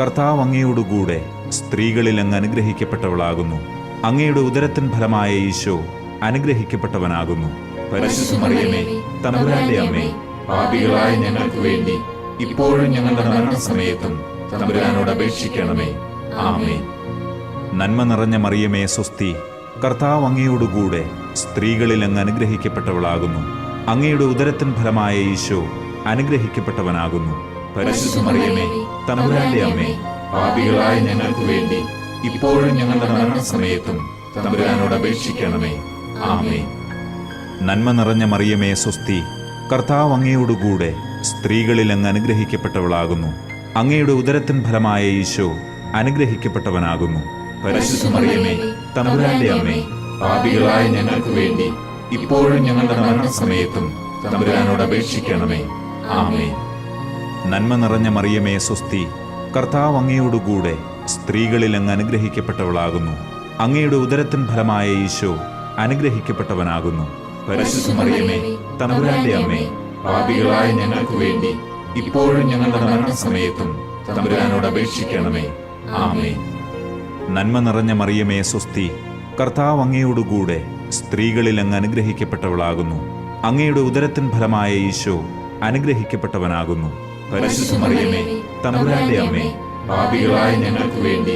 കർത്താവ് അങ്ങയോടുകൂടെ സ്ത്രീകളിൽ അങ്ങ് അനുഗ്രഹിക്കപ്പെട്ടവളാകുന്നു. അങ്ങയുടെ ഉദരത്തിൻ ഫലമായ ഈശോ അനുഗ്രഹിക്കപ്പെട്ടവനാകുന്നു. പരിശുദ്ധ മറിയമേ, തമ്പുരാന്റെ അമ്മേ, പാപികളായ ഞങ്ങൾക്ക് വേണ്ടി ഇപ്പോഴും ഞങ്ങളുടെ മരണസമയത്തും തമ്പുരാനോട് അപേക്ഷിക്കണമേ. ആമേൻ. നന്മ നിറഞ്ഞ മറിയമേ, സ്വസ്തി. കർത്താവ് അങ്ങയോടുകൂടെ സ്ത്രീകളിൽ അങ്ങ് അനുഗ്രഹിക്കപ്പെട്ടവളാകുന്നു. അങ്ങയുടെ ഉദരത്തിൻ ഫലമായ ഈശോ അനുഗ്രഹിക്കപ്പെട്ടവനാകുന്നു. പരിശുദ്ധ മറിയമേ, തമ്പുരാന്റെ അമ്മേ, പാപികളായ ഞങ്ങൾക്ക് വേണ്ടി ഇപ്പോഴും ഞങ്ങളുടെ മരണസമയത്തും തമ്പുരാനോട് അപേക്ഷിക്കണമേ. ആമേൻ. നന്മ നിറഞ്ഞ മറിയമേ, സ്വസ്തി. കർത്താവ് അങ്ങയോടുകൂടെ സ്ത്രീകളിൽ അങ്ങ് അനുഗ്രഹിക്കപ്പെട്ടവളാകുന്നു. അങ്ങയുടെ ഉദരത്തിൻ ഫലമായ ഈശോ അനുഗ്രഹിക്കപ്പെട്ടവനാകുന്നു. പരിശുദ്ധ മറിയമേ, തമ്പുരാന്റെ അമ്മേ, പാപികളായ ഞങ്ങൾക്ക് വേണ്ടി ഇപ്പോഴും ഞങ്ങളുടെ മരണസമയത്തും തമ്പുരാനോട് അപേക്ഷിക്കണമേ. ആമേൻ. നന്മ നിറഞ്ഞ മറിയമേ, സ്വസ്തി. കർത്താവ് അങ്ങയോടുകൂടെ സ്ത്രീകളിൽ അങ്ങ് അനുഗ്രഹിക്കപ്പെട്ടവളാകുന്നു. അങ്ങയുടെ ഉദരത്തിൻ ഫലമായ ഈശോ അനുഗ്രഹിക്കപ്പെട്ടവനാകുന്നു. പരിശുദ്ധ മറിയമേ, തമ്പുരാന്റെ അമ്മേ, പാപികളായ ഞങ്ങൾക്ക് വേണ്ടി ഇപ്പോഴും ഞങ്ങളുടെ മരണസമയത്തും തമ്പുരാനോട് അപേക്ഷിക്കണമേ. ആമേൻ. നന്മ നിറഞ്ഞ മറിയമേ സ്വസ്തി, കർത്താവ് അങ്ങയോടുകൂടെ സ്ത്രീകളിൽ അങ്ങ് അനുഗ്രഹിക്കപ്പെട്ടവളാകുന്നു. അങ്ങയുടെ ഉദരത്തിൻ ഫലമായ ഈശോ അനുഗ്രഹിക്കപ്പെട്ടവനാകുന്നു. പരിശുദ്ധ മറിയമേ, തമ്പുരാന്റെ അമ്മേ, പാപികളായ ഞങ്ങൾക്ക് വേണ്ടി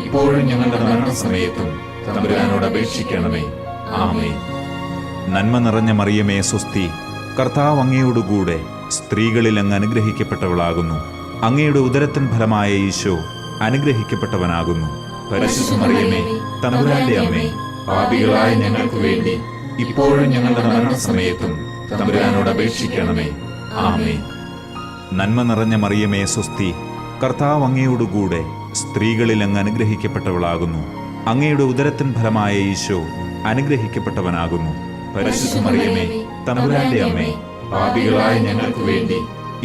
ഇപ്പോഴും ഞങ്ങളുടെ മരണസമയത്തും തമ്പുരാനോട് അപേക്ഷിക്കണമേ. ആമേൻ. നന്മ നിറഞ്ഞ മറിയമേ സ്വസ്തി, കർത്താവ് അങ്ങയോടുകൂടെ സ്ത്രീകളിൽ അങ്ങ് അനുഗ്രഹിക്കപ്പെട്ടവളാകുന്നു. അങ്ങയുടെ ഉദരത്തിൻ ഫലമായ ഈശോ അനുഗ്രഹിക്കപ്പെട്ടവനാകുന്നു. പരിശുദ്ധ മറിയമേ, തമ്പുരാന്റെ അമ്മേ, പാപികളായ ഞങ്ങൾക്ക് വേണ്ടി ഇപ്പോഴും ഞങ്ങളുടെ മരണസമയത്തും തമ്പുരാനോട് അപേക്ഷിക്കണമേ. ആമേൻ. നന്മ നിറഞ്ഞ മറിയമേ സ്വസ്തി, കർത്താവ് അങ്ങയോടുകൂടെ സ്ത്രീകളിൽ അങ്ങ് അനുഗ്രഹിക്കപ്പെട്ടവളാകുന്നു. അങ്ങയുടെ ഉദരത്തിൻ ഫലമായ ഈശോ അനുഗ്രഹിക്കപ്പെട്ടവനാകുന്നു. പരിശുദ്ധ മറിയമേ, തമ്പുരാന്റെ അമ്മേ, പാപികളായ ഞങ്ങൾക്ക് വേണ്ടി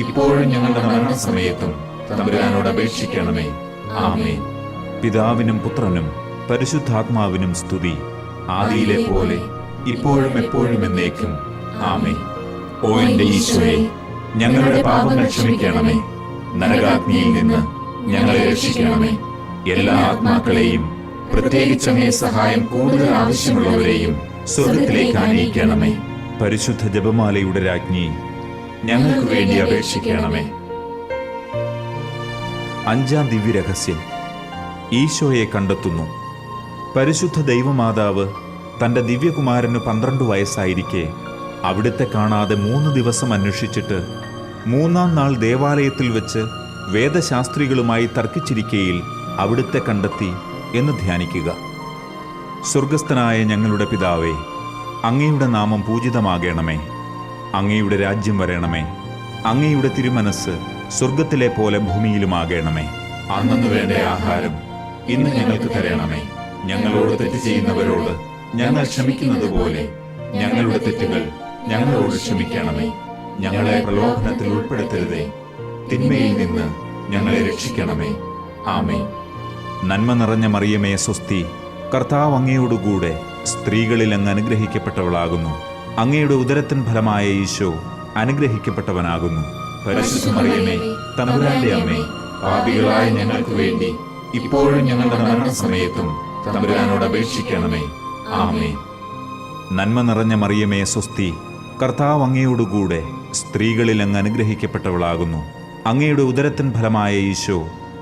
ഇപ്പോഴും ഞങ്ങളുടെ മരണസമയത്തും തമ്പുരാനോട് അപേക്ഷിക്കണമേ. ആമേൻ. പിതാവിനും പുത്രനും പരിശുദ്ധാത്മാവിനും സ്തുതി, ആദിയിലെ പോലെ ഇപ്പോഴും എപ്പോഴും എന്നേക്കും. ആമേൻ. ഓ എന്റെ ഈശോയെ, ഞങ്ങളുടെ പാപങ്ങൾ ക്ഷമിക്കണമേ. നരകാഗ്നിയിൽ നിന്ന് ഞങ്ങളെ രക്ഷിക്കണമേ. എല്ലാ ആത്മാക്കളെയും, പ്രത്യേകിച്ച് അങ്ങേ സഹായം കൂടുതൽ ആവശ്യമുള്ളവരെയും സ്വർഗത്തിലേക്ക് ആനയിക്കണമേ. പരിശുദ്ധ ജപമാലയുടെ രാജ്ഞി, ഞങ്ങൾക്ക് വേണ്ടി അപേക്ഷിക്കണമേ. അഞ്ചാം ദിവ്യരഹസ്യം, ഈശോയെ കണ്ടെത്തുന്നു. പരിശുദ്ധ ദൈവമാതാവ് തന്റെ ദിവ്യകുമാരന് 12 വയസ്സായിരിക്കെ അവിടുത്തെ കാണാതെ 3 ദിവസം അന്വേഷിച്ചിട്ട് 3-ാം നാൾ ദേവാലയത്തിൽ വെച്ച് വേദശാസ്ത്രികളുമായി തർക്കിച്ചിരിക്കയിൽ അവിടുത്തെ കണ്ടെത്തി എന്ന് ധ്യാനിക്കുക. സ്വർഗസ്ഥനായ ഞങ്ങളുടെ പിതാവേ, അങ്ങയുടെ നാമം പൂജിതമാകണമേ. അങ്ങയുടെ രാജ്യം വരണമേ. അങ്ങയുടെ തിരുമനസ് സ്വർഗത്തിലെ പോലെ ഭൂമിയിലുമാകണമേ. അന്നു വേണ്ട ആഹാരം ഇന്ന് ഞങ്ങൾക്ക് തരണമേ. ഞങ്ങളോട് തെറ്റ് ചെയ്യുന്നവരോട് ഞങ്ങൾ ക്ഷമിക്കുന്നത് പോലെ ഞങ്ങളുടെ തെറ്റുകൾ ഞങ്ങളോട് ക്ഷമിക്കണമേ. ഞങ്ങളെ പ്രലോഭനത്തിൽ ഉൾപ്പെടുത്തരുതേ, തിന്മയിൽ നിന്ന് ഞങ്ങളെ രക്ഷിക്കണമേ. ആമേൻ. നന്മ നിറഞ്ഞ മറിയമേ സ്വസ്തി, കർത്താവ് അങ്ങയോടുകൂടെ സ്ത്രീകളിൽ അങ്ങ് അനുഗ്രഹിക്കപ്പെട്ടവളാകുന്നു. അങ്ങയുടെ ഉദരത്തിൻ ഫലമായ ഈശോ അനുഗ്രഹിക്കപ്പെട്ടവനാകുന്നു. പരിശുദ്ധ മറിയമേ, തമ്പുരാന്റെ അമ്മേ, പാപികളായ ഞങ്ങൾക്ക് വേണ്ടി ഇപ്പോഴും ഞങ്ങളുടെ മരണസമയത്തും തമ്പുരാനോട് അപേക്ഷിക്കണമേ. ആമേൻ. നന്മ നിറഞ്ഞ മറിയമേ സ്വസ്തി, കർത്താവ് അങ്ങയോടുകൂടെ സ്ത്രീകളിൽ അങ്ങ് അനുഗ്രഹിക്കപ്പെട്ടവളാകുന്നു. അങ്ങയുടെ ഉദരത്തിൻ ഫലമായ ഈശോ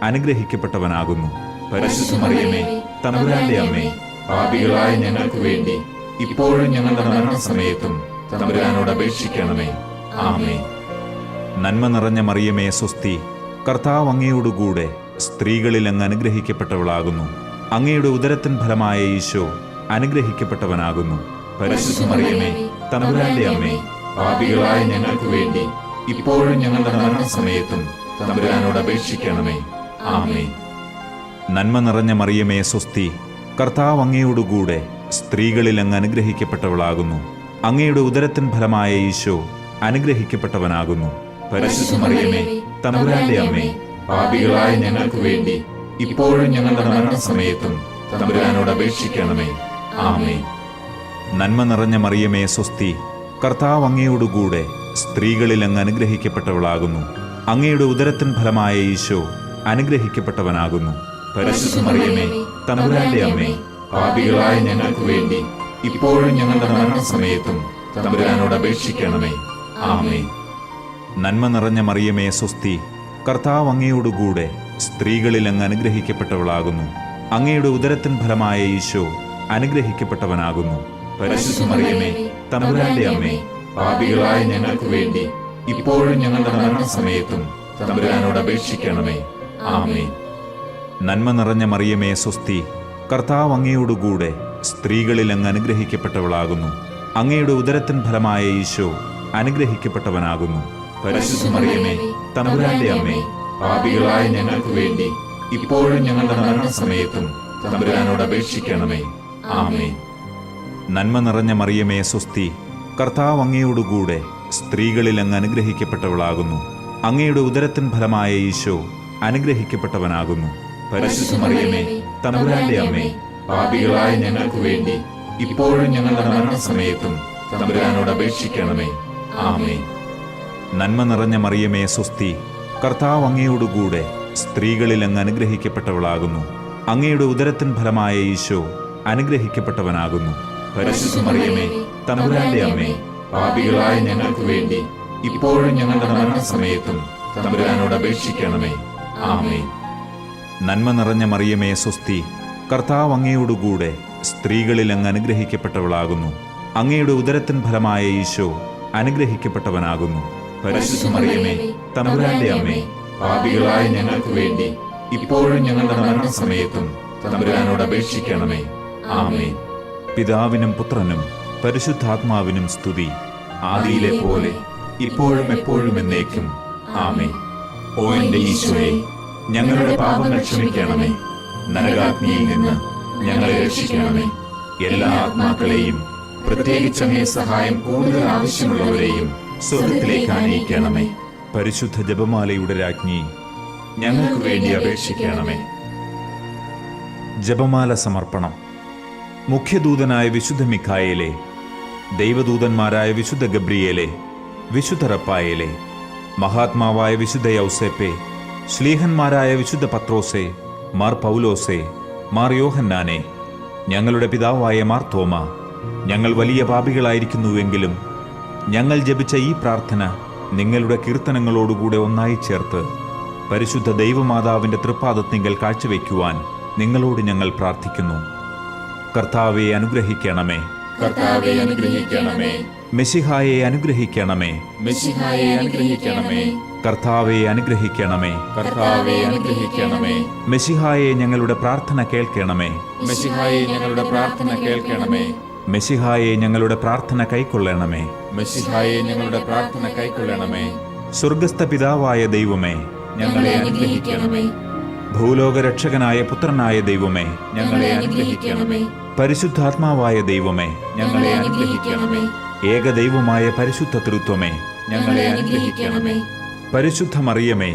അനുഗ്രഹിക്കപ്പെട്ടവനാകുന്നു. പരിശുദ്ധ മറിയമേ, തമ്പുരാന്റെ അമ്മേ, പാപികളായ ഞങ്ങൾക്ക് വേണ്ടി ഇപ്പോഴും ഞങ്ങളുടെ മരണസമയത്തും തമ്പുരാനോട് അപേക്ഷിക്കണമേ. ആമേൻ. നന്മ നിറഞ്ഞ മറിയമേ സ്വസ്തി, കർത്താവ് അങ്ങയോടുകൂടെ സ്ത്രീകളിൽ അങ്ങ് അനുഗ്രഹിക്കപ്പെട്ടവളാകുന്നു. അങ്ങയുടെ ഉദരത്തിൻ ഫലമായ ഈശോ അനുഗ്രഹിക്കപ്പെട്ടവനാകുന്നു. പരിശുദ്ധ മറിയമേ, തമ്പുരാന്റെ അമ്മേ, പാപികളായ ഞങ്ങൾക്ക് വേണ്ടി ഇപ്പോഴും ഞങ്ങളുടെ മരണസമയത്തും തമ്പുരാനോട് അപേക്ഷിക്കണമേ. ആമേൻ. നന്മ നിറഞ്ഞ മറിയമേ സ്വസ്തി, കർത്താവ് അങ്ങയോടുകൂടെ സ്ത്രീകളിൽ അങ്ങ് അനുഗ്രഹിക്കപ്പെട്ടവളാകുന്നു. അങ്ങയുടെ ഉദരത്തിൻ ഫലമായ ഈശോ അനുഗ്രഹിക്കപ്പെട്ടവനാകുന്നു. പരിശുദ്ധ മറിയമേ, തമ്പുരാന്റെ അമ്മേ, പാപികളായ ഞങ്ങൾക്ക് വേണ്ടി ഇപ്പോഴും ഞങ്ങളുടെ മരണസമയത്തും തമ്പുരാനോട് അപേക്ഷിക്കണമേ. ആമേൻ. നന്മ നിറഞ്ഞ മറിയമേ സ്വസ്തി, കർത്താവ് അങ്ങയോടുകൂടെ സ്ത്രീകളിൽ അങ്ങ് അനുഗ്രഹിക്കപ്പെട്ടവളാകുന്നു. അങ്ങയുടെ ഉദരത്തിൻ ഫലമായ ഈശോ അനുഗ്രഹിക്കപ്പെട്ടവനാകുന്നു. പരിശുദ്ധ മറിയമേ, തമ്പുരാന്റെ അമ്മേ, പാപികളായ ഞങ്ങൾക്ക് വേണ്ടി ഇപ്പോഴും ഞങ്ങളുടെ മരണസമയത്തും തമ്പുരാനോട് അപേക്ഷിക്കണമേ. ആമേൻ. നന്മ നിറഞ്ഞ മറിയമേ സ്വസ്തി, കർത്താവ് അങ്ങയോടുകൂടെ സ്ത്രീകളിൽ അങ്ങ് അനുഗ്രഹിക്കപ്പെട്ടവളാകുന്നു. അങ്ങയുടെ ഉദരത്തിൻ ഫലമായ ഈശോ അനുഗ്രഹിക്കപ്പെട്ടവനാകുന്നു. പരിശുദ്ധ മറിയമേ, തമ്പുരാന്റെ അമ്മേ, പാപികളായ ഞങ്ങൾക്ക് വേണ്ടി ഇപ്പോഴും ഞങ്ങളുടെ മരണസമയത്തും തമ്പുരാനോട് അപേക്ഷിക്കണമേ. ആമേൻ. നന്മ നിറഞ്ഞ മറിയമേ സ്വസ്തി, കർത്താവ് അങ്ങയോടുകൂടെ സ്ത്രീകളിൽ അങ്ങ് അനുഗ്രഹിക്കപ്പെട്ടവളാകുന്നു. അങ്ങയുടെ ഉദരത്തിൻ ഫലമായ ഈശോ അനുഗ്രഹിക്കപ്പെട്ടവനാകുന്നു. പരിശുദ്ധ മറിയമേ, തമ്പുരാന്റെ അമ്മേ, പാപികളായ ഞങ്ങൾക്ക് വേണ്ടി ഇപ്പോഴും ഞങ്ങളുടെ മരണസമയത്തും തമ്പുരാനോട് അപേക്ഷിക്കണമേ. ആമേൻ. നന്മ നിറഞ്ഞ മറിയമേ സ്വസ്തി, കർത്താവ് അങ്ങയോടുകൂടെ സ്ത്രീകളിൽ അങ്ങ് അനുഗ്രഹിക്കപ്പെട്ടവളാകുന്നു. അങ്ങയുടെ ഉദരത്തിൻ ഫലമായ ഈശോ അനുഗ്രഹിക്കപ്പെട്ടവനാകുന്നു. പരിശുദ്ധ മറിയമേ, തമ്പുരാന്റെ അമ്മേ, പാപികളായ ഞങ്ങൾക്ക് വേണ്ടി ഇപ്പോഴും ഞങ്ങളുടെ മരണസമയത്തും തമ്പുരാനോട് അപേക്ഷിക്കണമേ. ആമേൻ. നന്മ നിറഞ്ഞ മറിയമേ സ്വസ്തി, കർത്താവ് അങ്ങയോടുകൂടെ സ്ത്രീകളിൽ അങ്ങ് അനുഗ്രഹിക്കപ്പെട്ടവളാകുന്നു. അങ്ങയുടെ ഉദരത്തിൻ ഫലമായ ഈശോ അനുഗ്രഹിക്കപ്പെട്ടവനാകുന്നു. പരിശുദ്ധ മറിയമേ, തമ്പുരാന്റെ അമ്മേ, പാപികളായ ഞങ്ങൾക്ക് വേണ്ടി ഇപ്പോഴും ഞങ്ങളുടെ മരണസമയത്തും തമ്പുരാനോട് അപേക്ഷിക്കണമേ. ആമേൻ. നന്മ നിറഞ്ഞ മറിയമേ, സ്വസ്തി. കർത്താവ് അങ്ങയോടുകൂടെ സ്ത്രീകളിൽ അങ്ങ് അനുഗ്രഹിക്കപ്പെട്ടവളാകുന്നു. അങ്ങയുടെ ഉദരത്തിൻ ഫലമായ ഈശോ അനുഗ്രഹിക്കപ്പെട്ടവനാകുന്നു. പരിശുദ്ധ മറിയമേ, തമ്പുരാന്റെ അമ്മേ, പാപികളായ ഞങ്ങൾക്ക് വേണ്ടി ഇപ്പോഴും ഞങ്ങളുടെ മരണസമയത്തും തമ്പുരാനോട് അപേക്ഷിക്കണമേ. ആമേൻ. പിതാവിനും പുത്രനും പരിശുദ്ധാത്മാവിനും സ്തുതി, ആദിയിലെ പോലെ ഇപ്പോഴും എപ്പോഴും എന്നേക്കും. ആമേൻ. ഓ എന്റെ ഈശോയെ, ഞങ്ങളുടെ പാപങ്ങൾ ക്ഷമിക്കണമേ. നരകാഗ്നിയിൽ നിന്ന് ഞങ്ങളെ രക്ഷിക്കണമേ. എല്ലാ ആത്മാക്കളെയും, പ്രത്യേകിച്ച് അങ്ങേ സഹായം കൂടുതൽ ആവശ്യമുള്ളവരെയും സ്വർഗ്ഗത്തിലേക്ക് ആനയിക്കണമേ. പരിശുദ്ധ ജപമാലയുടെ രാജ്ഞി, ഞങ്ങൾക്ക് വേണ്ടി അപേക്ഷിക്കണമേ. ജപമാല സമർപ്പണം. മുഖ്യദൂതനായ വിശുദ്ധ മിഖായേലെ, ദൈവദൂതന്മാരായ വിശുദ്ധ ഗബ്രിയേലെ, വിശുദ്ധ റപ്പായേലെ, മഹാത്മാവായ വിശുദ്ധ യൗസേപ്പെ, ശ്ലീഹന്മാരായ വിശുദ്ധ പത്രോസെ, മാർ പൗലോസെ, മാർ യോഹന്നാനെ, ഞങ്ങളുടെ പിതാവായ മാർ തോമ, ഞങ്ങൾ വലിയ പാപികളായിരിക്കുന്നുവെങ്കിലും ഞങ്ങൾ ജപിച്ച ഈ പ്രാർത്ഥന നിങ്ങളുടെ കീർത്തനങ്ങളോടുകൂടെ ഒന്നായി ചേർത്ത് പരിശുദ്ധ ദൈവമാതാവിൻ്റെ തൃപ്പാദത്തിങ്കൽ കാഴ്ചവെക്കുവാൻ നിങ്ങളോട് ഞങ്ങൾ പ്രാർത്ഥിക്കുന്നു. കർത്താവെ അനുഗ്രഹിക്കണമേ. കർത്താവെ അനുഗ്രഹിക്കണമേ. മെശിഹായെ അനുഗ്രഹിക്കണമേ. മെശിഹായെ അനുഗ്രഹിക്കണമേ. കർത്താവെ അനുഗ്രഹിക്കണമേ. കർത്താവെ അനുഗ്രഹിക്കണമേ. മെശിഹായെ ഞങ്ങളുടെ പ്രാർത്ഥന കേൾക്കണമേ. മെശിഹായെ ഞങ്ങളുടെ പ്രാർത്ഥന കേൾക്കണമേ. മെശിഹായെ ഞങ്ങളുടെ പ്രാർത്ഥന കൈക്കൊള്ളണമേ. മെശിഹായെ ഞങ്ങളുടെ പ്രാർത്ഥന കൈക്കൊള്ളണമേ. സ്വർഗസ്ഥ പിതാവായ ദൈവമേ, ഞങ്ങളെ അനുഗ്രഹിക്കണമേ. ഭൂലോകരക്ഷകനായ പുത്രനായ ദൈവമേ, ഞങ്ങളെ അനുഗ്രഹിക്കണമേ. പരിശുദ്ധാത്മാവായ ദൈവമേ, ഞങ്ങളെ അനുഗ്രഹിക്കണമേ. ഏകദൈവമായ പരിശുദ്ധ തൃത്വമേ, ഞങ്ങളെ അനുഗ്രഹിക്കണമേ. പരിശുദ്ധ മറിയമേ,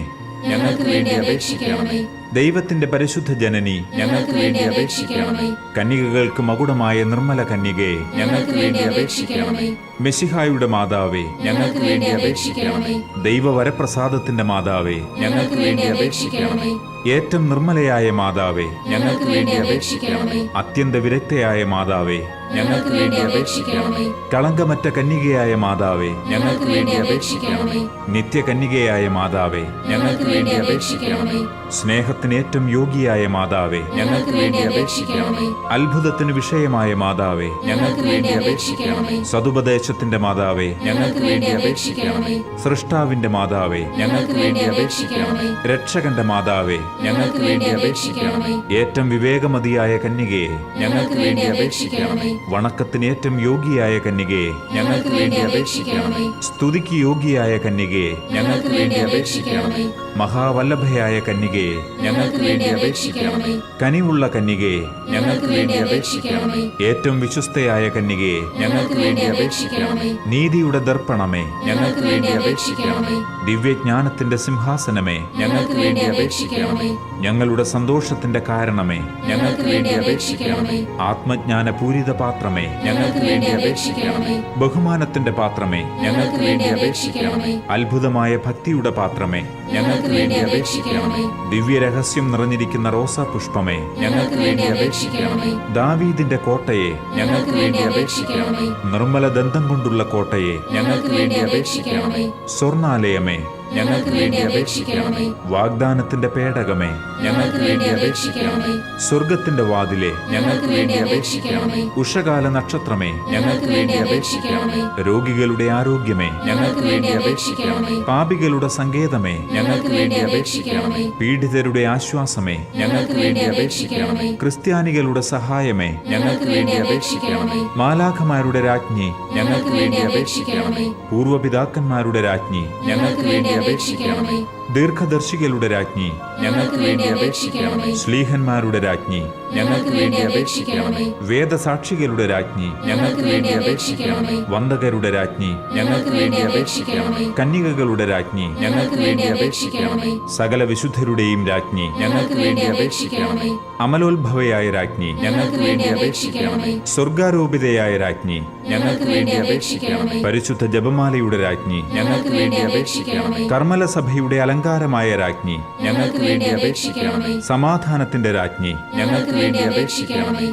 ഞങ്ങൾക്ക് വേണ്ടി അപേക്ഷിക്കണമേ. ദൈവത്തിന്റെ പരിശുദ്ധ ജനനി, ഞങ്ങൾക്ക് വേണ്ടി അപേക്ഷിക്കണമേ. കന്യകകൾക്ക് മകുടമായ നിർമ്മല കന്യകേ, ഞങ്ങൾക്ക് വേണ്ടി അപേക്ഷിക്കണമേ. മെശിഹായുടെ മാതാവേ, ഞങ്ങൾക്ക് വേണ്ടി അപേക്ഷിക്കണമേ. ദൈവവരപ്രസാദത്തിന്റെ മാതാവേ, ഞങ്ങൾക്ക് വേണ്ടി അപേക്ഷിക്കണമേ. ഏറ്റവും നിർമ്മലയായ മാതാവേ, ഞങ്ങൾക്ക് വേണ്ടി അപേക്ഷിക്കണമേ. അത്യന്ത വിരക്തയായ മാതാവേ, ഞങ്ങൾക്ക് വേണ്ടി അപേക്ഷിക്കണമേ. കളങ്കമറ്റ കന്യകയായ മാതാവേ, ഞങ്ങൾക്ക് വേണ്ടി അപേക്ഷിക്കണമേ. നിത്യകന്യകയായ മാതാവേ, ഞങ്ങൾക്ക് വേണ്ടി അപേക്ഷിക്കണമേ. സ്നേഹത്തിന് ഏറ്റവും യോഗ്യയായ മാതാവേ, ഞങ്ങൾക്ക് വേണ്ടി അപേക്ഷിക്കണമേ. അത്ഭുതത്തിന് വിഷയമായ മാതാവേ, ഞങ്ങൾക്ക് വേണ്ടി അപേക്ഷിക്കണമേ. സതുപദേശത്തിന്റെ മാതാവേ, ഞങ്ങൾക്ക് വേണ്ടി അപേക്ഷിക്കണമേ. സൃഷ്ടാവിന്റെ മാതാവേ, ഞങ്ങൾക്ക് വേണ്ടി അപേക്ഷിക്കണമേ. രക്ഷകന്റെ മാതാവേ, ഞങ്ങൾക്ക് വേണ്ടി അപേക്ഷിക്കണമേ. ഏറ്റവും വിവേകമതിയായ കന്യകയെ, ഞങ്ങൾക്ക് വേണ്ടി അപേക്ഷിക്കണമേ. വണക്കത്തിന് ഏറ്റവും യോഗ്യയായ കന്യകയെ, ഞങ്ങൾക്ക് വേണ്ടി അപേക്ഷിക്കണമേ. സ്തുതിക്ക് യോഗ്യയായ കന്യകയെ, ഞങ്ങൾക്ക് വേണ്ടി അപേക്ഷിക്കണമേ. മഹാവല്ലഭയായ കന്യകയെ, ഞങ്ങൾക്ക് വേണ്ടി അപേക്ഷിക്കണമേ. കനിവുള്ള കന്യകയെ, ഞങ്ങൾക്ക് വേണ്ടി അപേക്ഷിക്കണമേ. ഏറ്റവും വിശ്വസ്തയായ കന്യകയെ, ഞങ്ങൾക്ക് വേണ്ടി അപേക്ഷിക്കണമേ. നീതിയുടെ ദർപ്പണമേ, ഞങ്ങൾക്ക് വേണ്ടി അപേക്ഷിക്കണമേ. ദിവ്യജ്ഞാനത്തിന്റെ സിംഹാസനമേ, ഞങ്ങൾക്ക് വേണ്ടി അപേക്ഷിക്കണമേ. ഞങ്ങളുടെ സന്തോഷത്തിന്റെ കാരണമേ, ഞങ്ങൾക്ക് വേണ്ടി അപേക്ഷിക്കണമേ. ആത്മജ്ഞാന പൂരിത പാത്രമേ, ഞങ്ങൾക്ക് വേണ്ടി അപേക്ഷിക്കണമേ. ബഹുമാനത്തിന്റെ പാത്രമേ, ഞങ്ങൾക്ക് വേണ്ടി അപേക്ഷിക്കണമേ. അത്ഭുതമായ ഭക്തിയുടെ പാത്രമേ, ഞങ്ങൾക്ക് വേണ്ടി അപേക്ഷിക്കണമേ. ദിവ്യരഹസ്യം നിറഞ്ഞിരിക്കുന്ന റോസാ പുഷ്പമേ, ഞങ്ങൾക്ക് വേണ്ടി അപേക്ഷിക്കണമേ. ദാവീദിന്റെ കോട്ടയെ, ഞങ്ങൾക്ക് വേണ്ടി അപേക്ഷിക്കണമേ. നിർമ്മല ദന്തം കൊണ്ടുള്ള കോട്ടയെ, ഞങ്ങൾക്ക് വേണ്ടി അപേക്ഷിക്കണമേ. സ്വർണാലയമേ, ഞങ്ങൾക്ക് വേണ്ടി അപേക്ഷിക്കണമേ. വാഗ്ദാനത്തിന്റെ പേടകമേ, ഞങ്ങൾക്ക് വേണ്ടി അപേക്ഷിക്കണമേ. സ്വർഗത്തിന്റെ വാതിലെ, ഞങ്ങൾക്ക് വേണ്ടി അപേക്ഷിക്കണമേ. ഉഷകാല നക്ഷത്രമേ, ഞങ്ങൾക്ക് വേണ്ടി അപേക്ഷിക്കണമേ. രോഗികളുടെ ആരോഗ്യമേ, ഞങ്ങൾക്ക് വേണ്ടി അപേക്ഷിക്കണമേ. പാപികളുടെ സങ്കേതമേ, ഞങ്ങൾക്ക് വേണ്ടി അപേക്ഷിക്കണമേ. പീഡിതരുടെ ആശ്വാസമേ, ഞങ്ങൾക്ക് വേണ്ടി അപേക്ഷിക്കണമേ. ക്രിസ്ത്യാനികളുടെ സഹായമേ, ഞങ്ങൾക്ക് വേണ്ടി അപേക്ഷിക്കണമേ. മാലാഖമാരുടെ രാജ്ഞി, ഞങ്ങൾക്ക് വേണ്ടി അപേക്ഷിക്കണമേ. പൂർവപിതാക്കന്മാരുടെ രാജ്ഞി, ഞങ്ങൾക്ക് വേണ്ടി അപേക്ഷിക്കണമേ. ദീർഘദർശികളുടെ രാജ്ഞി, ഞങ്ങൾക്ക് വേണ്ടി അപേക്ഷിക്കണമേ. ശ്ലീഹന്മാരുടെ രാജ്ഞി, ഞങ്ങൾക്ക് വേണ്ടി അപേക്ഷിക്കണമേ. വേദസാക്ഷികളുടെ രാജ്ഞി, ഞങ്ങൾക്ക് വേണ്ടി അപേക്ഷിക്കണമേ. വന്ദകരുടെ രാജ്ഞി, ഞങ്ങൾക്ക് വേണ്ടി അപേക്ഷിക്കണമേ. കന്യകകളുടെ രാജ്ഞി, ഞങ്ങൾക്ക് വേണ്ടി അപേക്ഷിക്കണമേ. സകല വിശുദ്ധരുടെയും രാജ്ഞി, ഞങ്ങൾക്ക് വേണ്ടി അപേക്ഷിക്കണമേ. അമലോത്ഭവയായ രാജ്ഞി, ഞങ്ങൾക്ക് വേണ്ടി അപേക്ഷിക്കണമേ. സ്വർഗാരോപിതയായ രാജ്ഞി, ഞങ്ങൾക്ക് വേണ്ടി അപേക്ഷിക്കണമേ. പരിശുദ്ധ ജപമാലയുടെ രാജ്ഞി, ഞങ്ങൾക്ക് വേണ്ടി അപേക്ഷിക്കണമേ. കർമ്മലസഭയുടെ അലങ്കാരമായ രാജ്ഞി, ഞങ്ങൾക്ക് വേണ്ടി അപേക്ഷിക്കണമേ. സമാധാനത്തിന്റെ രാജ്ഞി, ഞങ്ങൾക്ക് വേണ്ടി അപേക്ഷിക്കണമേ.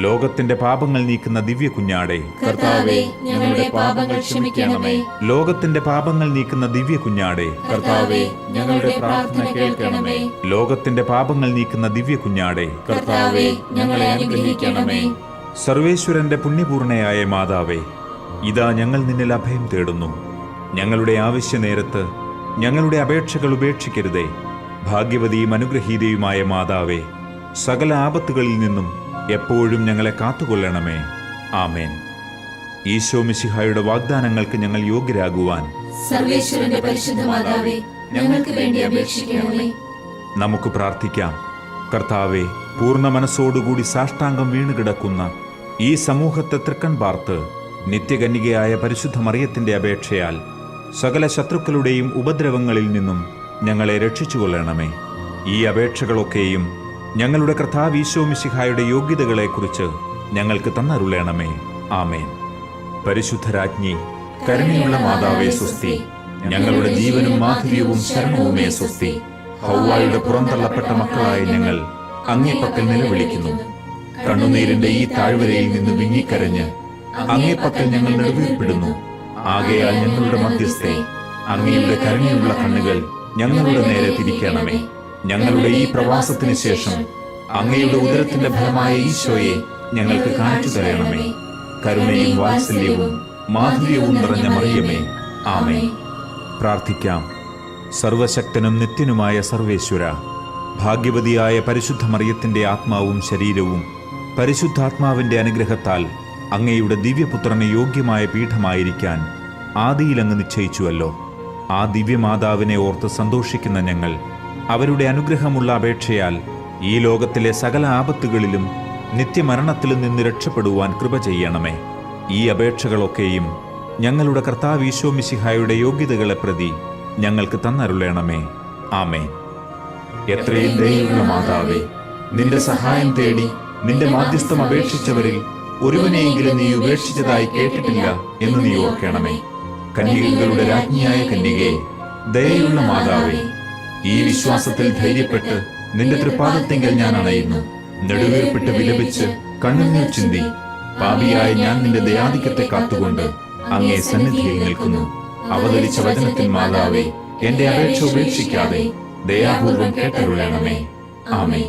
ലോകത്തിന്റെ പാപങ്ങൾ നീക്കുന്ന ദിവ്യ കുഞ്ഞാടെ, കർത്താവേ, ഞങ്ങളുടെ പാപങ്ങൾ ക്ഷമിക്കണമേ. ലോകത്തിന്റെ പാപങ്ങൾ നീക്കുന്ന ദിവ്യ കുഞ്ഞാടെ, കർത്താവേ, ഞങ്ങളുടെ പ്രാർത്ഥന കേൾക്കണമേ. ലോകത്തിന്റെ പാപങ്ങൾ നീക്കുന്ന ദിവ്യ കുഞ്ഞാടെ, കർത്താവേ, ഞങ്ങളെ അനുഗ്രഹിക്കണമേ. സർവേശ്വരന്റെ പുണ്യപൂർണയായ മാതാവേ, ഇതാ ഞങ്ങൾ നിന്നിൽ അഭയം തേടുന്നു. ഞങ്ങളുടെ ആവശ്യ നേരത്ത് ഞങ്ങളുടെ അപേക്ഷകൾ ഉപേക്ഷിക്കരുതേ. ഭാഗ്യവതിയും അനുഗ്രഹീതയുമായ മാതാവേ, സകല ആപത്തുകളിൽ നിന്നും എപ്പോഴും ഞങ്ങളെ കാത്തുകൊള്ളണമേ. ആമേൻ. ഈശോ മിശിഹായുടെ വാഗ്ദാനങ്ങൾക്ക് ഞങ്ങൾ യോഗ്യരാകുവാൻ സർവേശ്വരന്റെ പരിശുദ്ധ മാതാവേ, ഞങ്ങൾക്ക് വേണ്ടി അപേക്ഷിക്കണമേ. നമുക്ക് പ്രാർത്ഥിക്കാം. കർത്താവെ, പൂർണ്ണ മനസ്സോടുകൂടി സാഷ്ടാംഗം വീണുകിടക്കുന്ന ഈ സമൂഹത്തെ തൃക്കൺ പാർത്ത് നിത്യകന്യകയായ പരിശുദ്ധ മറിയത്തിന്റെ അപേക്ഷയാൽ സകല ശത്രുക്കളുടെയും ഉപദ്രവങ്ങളിൽ നിന്നും ഞങ്ങളെ രക്ഷിച്ചുകൊള്ളണമേ. ഈ അപേക്ഷകളൊക്കെയും ഞങ്ങളുടെ കർത്താവ് ഈശോ മിശിഹായുടെ യോഗ്യതകളെക്കുറിച്ച് ഞങ്ങൾക്ക് തന്നരുളേണമേ. ആമേൻ. പരിശുദ്ധരാജ്ഞി, കരുണയുള്ള മാതാവേ സ്വസ്തി. ഞങ്ങളുടെ ജീവനും മാധുര്യവും ശരണവുമേ സ്വസ്തി. ഹൗവായുടെ പുറന്തള്ളപ്പെട്ട മക്കളായ ഞങ്ങൾ അങ്ങേപ്പക്കൽ നിലവിളിക്കുന്നു. കണ്ണുനീരിന്റെ ഈ താഴ്വരയിൽ നിന്ന് വിങ്ങിക്കരഞ്ഞ് അങ്ങേപ്പക്കൽ ഞങ്ങൾ നെടുവീർപ്പിടുന്നു. ആകയാൽ ഞങ്ങളുടെ മധ്യസ്ഥെ, അങ്ങയുടെ കരുണയുള്ള കണ്ണുകൾ ഞങ്ങളുടെ നേരെ തിരിക്കണമേ. ഞങ്ങളുടെ ഈ പ്രവാസത്തിന് ശേഷം അങ്ങയുടെ ഉദരത്തിന്റെ ഫലമായ ഈശോയെ ഞങ്ങൾക്ക് കാണിച്ചു തരണമേ. കരുണയും വാത്സല്യവും മാധുര്യവും നിറഞ്ഞ മറിയമേ, ആമേൻ. പ്രാർത്ഥിക്കാം. സർവശക്തനും നിത്യനുമായ സർവേശ്വര, ഭാഗ്യവതിയായ പരിശുദ്ധ മറിയത്തിന്റെ ആത്മാവും ശരീരവും പരിശുദ്ധാത്മാവിന്റെ അനുഗ്രഹത്താൽ അങ്ങയുടെ ദിവ്യപുത്രന് യോഗ്യമായ പീഠമായിരിക്കാൻ ആദിയിലങ്ങ് നിശ്ചയിച്ചുവല്ലോ. ആ ദിവ്യമാതാവിനെ ഓർത്ത് സന്തോഷിക്കുന്ന ഞങ്ങൾ അവരുടെ അനുഗ്രഹമുള്ള അപേക്ഷയാൽ ഈ ലോകത്തിലെ സകല ആപത്തുകളിലും നിത്യമരണത്തിലും നിന്ന് രക്ഷപ്പെടുവാൻ കൃപ ചെയ്യണമേ. ഈ അപേക്ഷകളൊക്കെയും ഞങ്ങളുടെ കർത്താവ് ഈശോ മിശിഹായുടെ യോഗ്യതകളെ പ്രതി ഞങ്ങൾക്ക് തന്നരുളേണമേ. ആമേൻ. എത്രയും ദയയുള്ള മാതാവേ, നിന്റെ സഹായം തേടി നിന്റെ മാധ്യസ്ഥം അപേക്ഷിച്ചവരിൽ ഒരുവനെയെങ്കിലും നീ ഉപേക്ഷിച്ചതായി കേട്ടിട്ടില്ല എന്ന് നീ ഓർക്കണമേ. കന്യകകളുടെ രാജ്ഞിയായ കന്യകയെ, ദയയുള്ള മാതാവേ, ഈ വിശ്വാസത്തിൽ ധൈര്യപ്പെട്ട് നിന്റെ തൃപ്പാദത്തിങ്കൽ ഞാൻ അണയുന്നു. നെടുവീർപ്പിട്ട് വിലപിച്ച് കണ്ണുനീർ ചിന്തി പാപിയായ ഞാൻ നിന്റെ ദയാധിക്യത്തെ കാത്തുകൊണ്ട് അങ്ങേ സന്നിധിയിൽ നിൽക്കുന്നു. അവതരിച്ച വചനത്തിൻ മാതാവേ, എന്റെ അപേക്ഷ ഉപേക്ഷിക്കാതെ ദയാപൂർവം കേട്ടരുളണമേ. ആമേൻ.